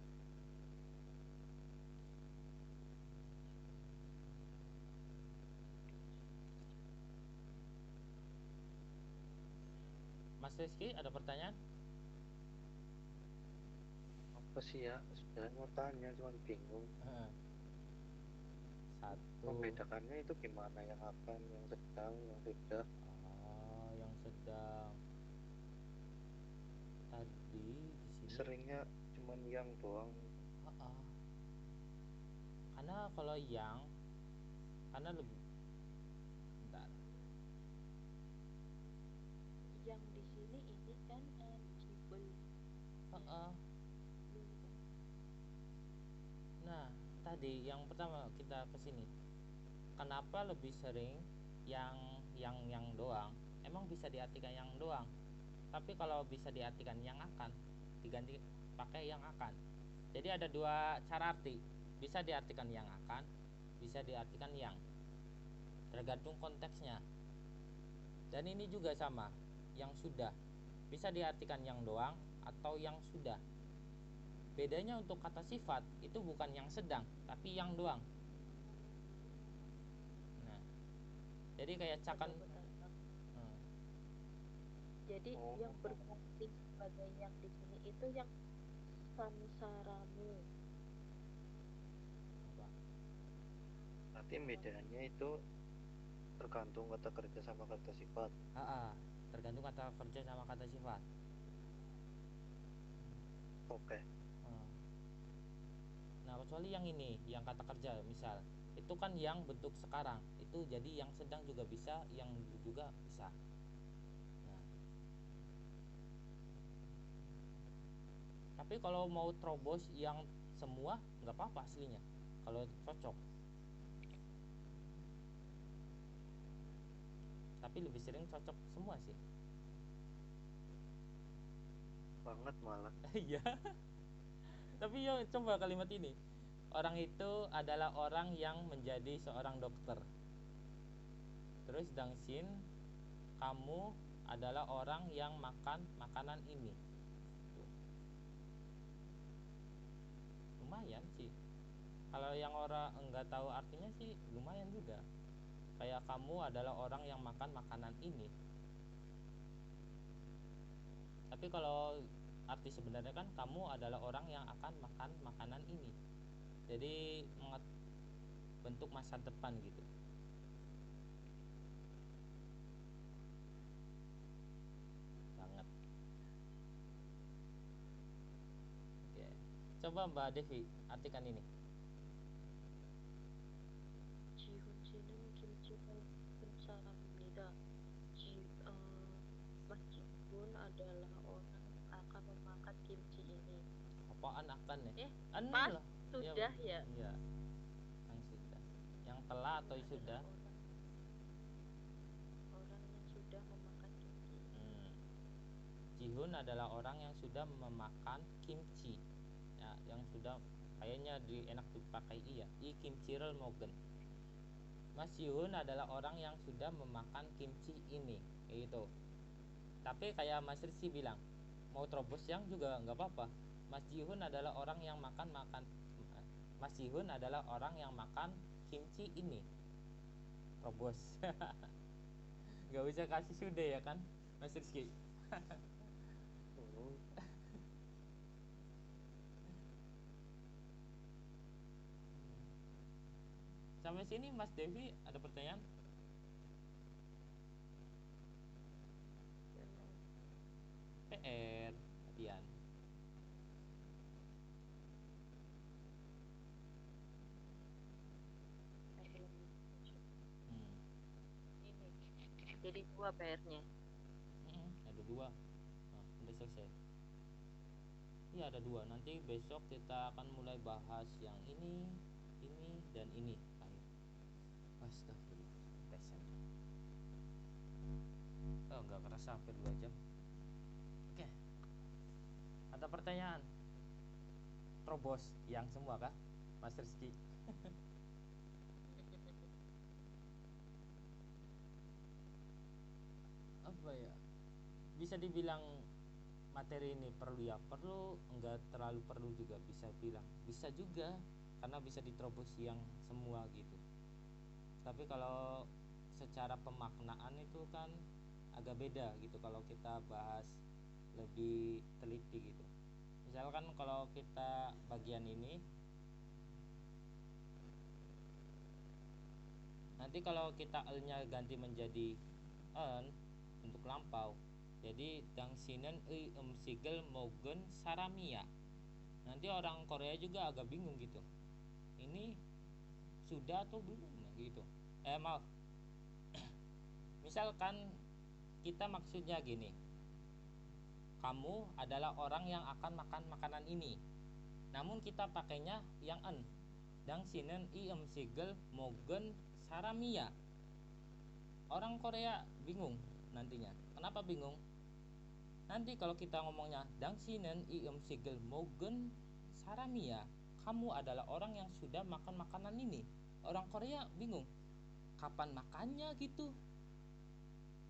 Mas Rizky ada pertanyaan? Apa sih ya? Sebenarnya mau tanya, cuma bingung. Satu. Membedakannya itu gimana? Yang akan, yang sedang, yang sudah? Yang sedang. Tadi di sini seringnya cuman yang doang. Karena kalau yang, karena lebih bentar. Yang di sini ini kan jibel. Nah, tadi yang pertama kita kesini. Kenapa lebih sering yang doang? Emang bisa diartikan yang doang. Tapi kalau bisa diartikan yang akan, diganti pakai yang akan. Jadi ada dua cara arti. Bisa diartikan yang akan, bisa diartikan yang. Tergantung konteksnya. Dan ini juga sama, yang sudah. Bisa diartikan yang doang atau yang sudah. Bedanya untuk kata sifat itu bukan yang sedang, tapi yang doang. Nah, jadi kayak cakan. Jadi Oh, yang berfungsi sebagai yang di sini itu yang sansaramu. Apa? berarti bedanya itu tergantung kata kerja sama kata sifat. Tergantung kata kerja sama kata sifat. Oke. Hmm. Nah, kecuali yang ini, yang kata kerja, misal itu kan yang bentuk sekarang, itu jadi yang sedang juga bisa, yang dulu juga bisa. Nah, tapi kalau mau terobos yang semua nggak apa-apa aslinya, kalau cocok. Tapi lebih sering cocok semua sih. Banget malah. Iya. Tapi yo coba kalimat ini. Orang itu adalah orang yang menjadi seorang dokter. Terus dangsin, kamu adalah orang yang makan makanan ini. Tuh. Lumayan sih. Kalau yang orang enggak tahu artinya sih lumayan juga. Kayak kamu adalah orang yang makan makanan ini. Tapi kalau arti sebenarnya kan kamu adalah orang yang akan makan makanan ini. Jadi bentuk masa depan gitu. Banget. Oke. Coba Mbak Devi artikan ini. 지훈씨는 김치를 사람입니다. Mas Jihun adalah orang yang akan memakan kimchi ini. Apaan akan ya? Pas Lah. sudah ya. Iya. Yang sudah. Yang telah Dia atau sudah? adalah orang yang sudah memakan kimchi. Jihun adalah orang yang sudah memakan kimchi. Ya, yang sudah kayaknya enak dipakai iya. I kimchirel mogen. Mas Jihun adalah orang yang sudah memakan kimchi ini. Kayak gitu. Tapi kayak Mas Rizky bilang, mau terobos yang juga nggak apa-apa. Mas Jihun adalah orang yang makan. Mas Jihun adalah orang yang makan kimchi ini. Terobos. Gak usah kasih sudah ya kan, Mas Rizky. Sampai sini Mas Devi ada pertanyaan? PR latihan. Ini jadi 2 PR-nya. Ada 2. Nah, udah selesai. Iya ada 2. Nanti besok kita akan mulai bahas yang ini dan ini. Ayo. Astagfirullah. Pesan. Oh nggak kerasa hampir 2 jam. Oke. Ada pertanyaan? Terobos yang semua kah, Mas Rizky? Apa ya? Bisa dibilang materi ini perlu ya, perlu, enggak terlalu perlu juga bisa bilang. Bisa juga karena bisa diterobos yang semua gitu. Tapi kalau secara pemaknaan itu kan agak beda gitu kalau kita bahas lebih teliti gitu. Misalkan kalau kita bagian ini, nanti kalau kita nya ganti menjadi en untuk lampau, jadi dangsinen sigel mogen saramia. Nanti orang Korea juga agak bingung gitu, ini sudah atau belum gitu. Maaf, misalkan kita maksudnya gini, kamu adalah orang yang akan makan makanan ini, namun kita pakainya yang en dangsinen sigel mogen saramia. Orang Korea bingung nantinya. Kenapa bingung? Nanti kalau kita ngomongnya dangsinen sigel mogen saramia, kamu adalah orang yang sudah makan makanan ini. Orang Korea bingung, kapan makannya gitu.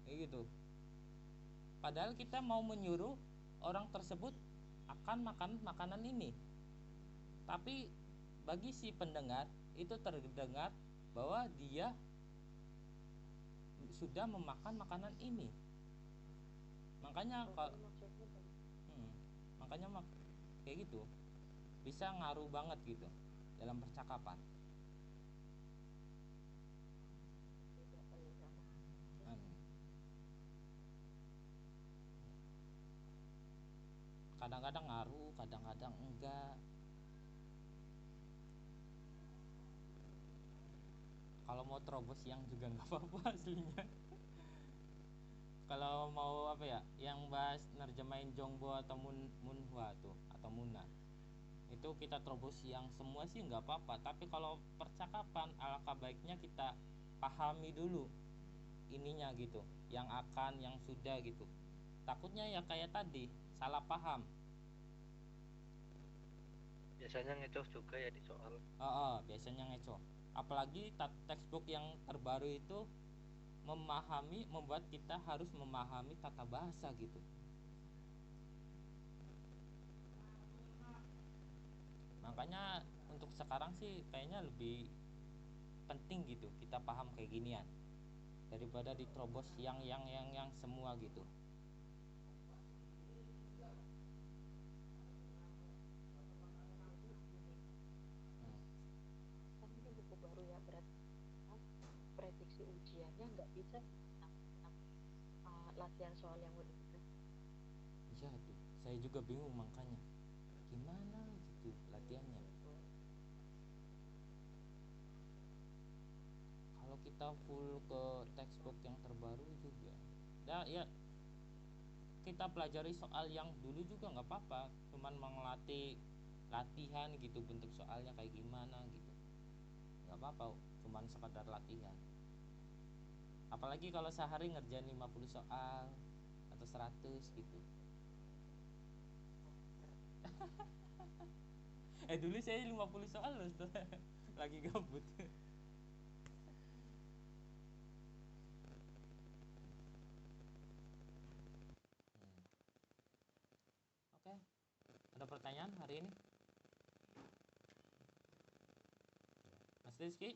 Kayak gitu. Padahal kita mau menyuruh orang tersebut akan makan makanan ini. Tapi bagi si pendengar itu terdengar bahwa dia sudah memakan makanan ini. Makanya Pokoknya maksudnya makanya kayak gitu bisa ngaruh banget gitu dalam percakapan. beda kali sama Kadang-kadang ngaruh, kadang-kadang enggak. Kalau mau terobos yang juga nggak apa-apa aslinya. Kalau mau apa ya, yang bahas nerjemahin Jongbo atau Munhwa tuh atau Muna, itu kita terobos yang semua sih nggak apa-apa. Tapi kalau percakapan, alangkah baiknya kita pahami dulu ininya gitu, yang akan, yang sudah gitu. Takutnya ya kayak tadi salah paham. Biasanya ngecoh juga ya di soal. Biasanya ngecoh. Apalagi textbook yang terbaru itu membuat kita harus memahami tata bahasa gitu. Makanya untuk sekarang sih kayaknya lebih penting gitu kita paham kayak ginian daripada diterobos yang semua gitu. jadi gini kan ini buku baru ya, berarti prediksi ujiannya nggak bisa latihan soal yang udah ada. Iya tuh, saya juga bingung makanya gimana gitu latihannya. Kalau kita full ke textbook yang terbaru juga ya kita pelajari soal yang dulu juga nggak apa-apa, cuman mengelatih latihan gitu, bentuk soalnya kayak gimana gitu, nggak apa-apa, cuman sekadar latihan. Apalagi kalau sehari ngerjain 50 soal atau 100 gitu. Dulu saya 50 soal loh lagi gabut. Oke, ada pertanyaan hari ini Mas Rizky?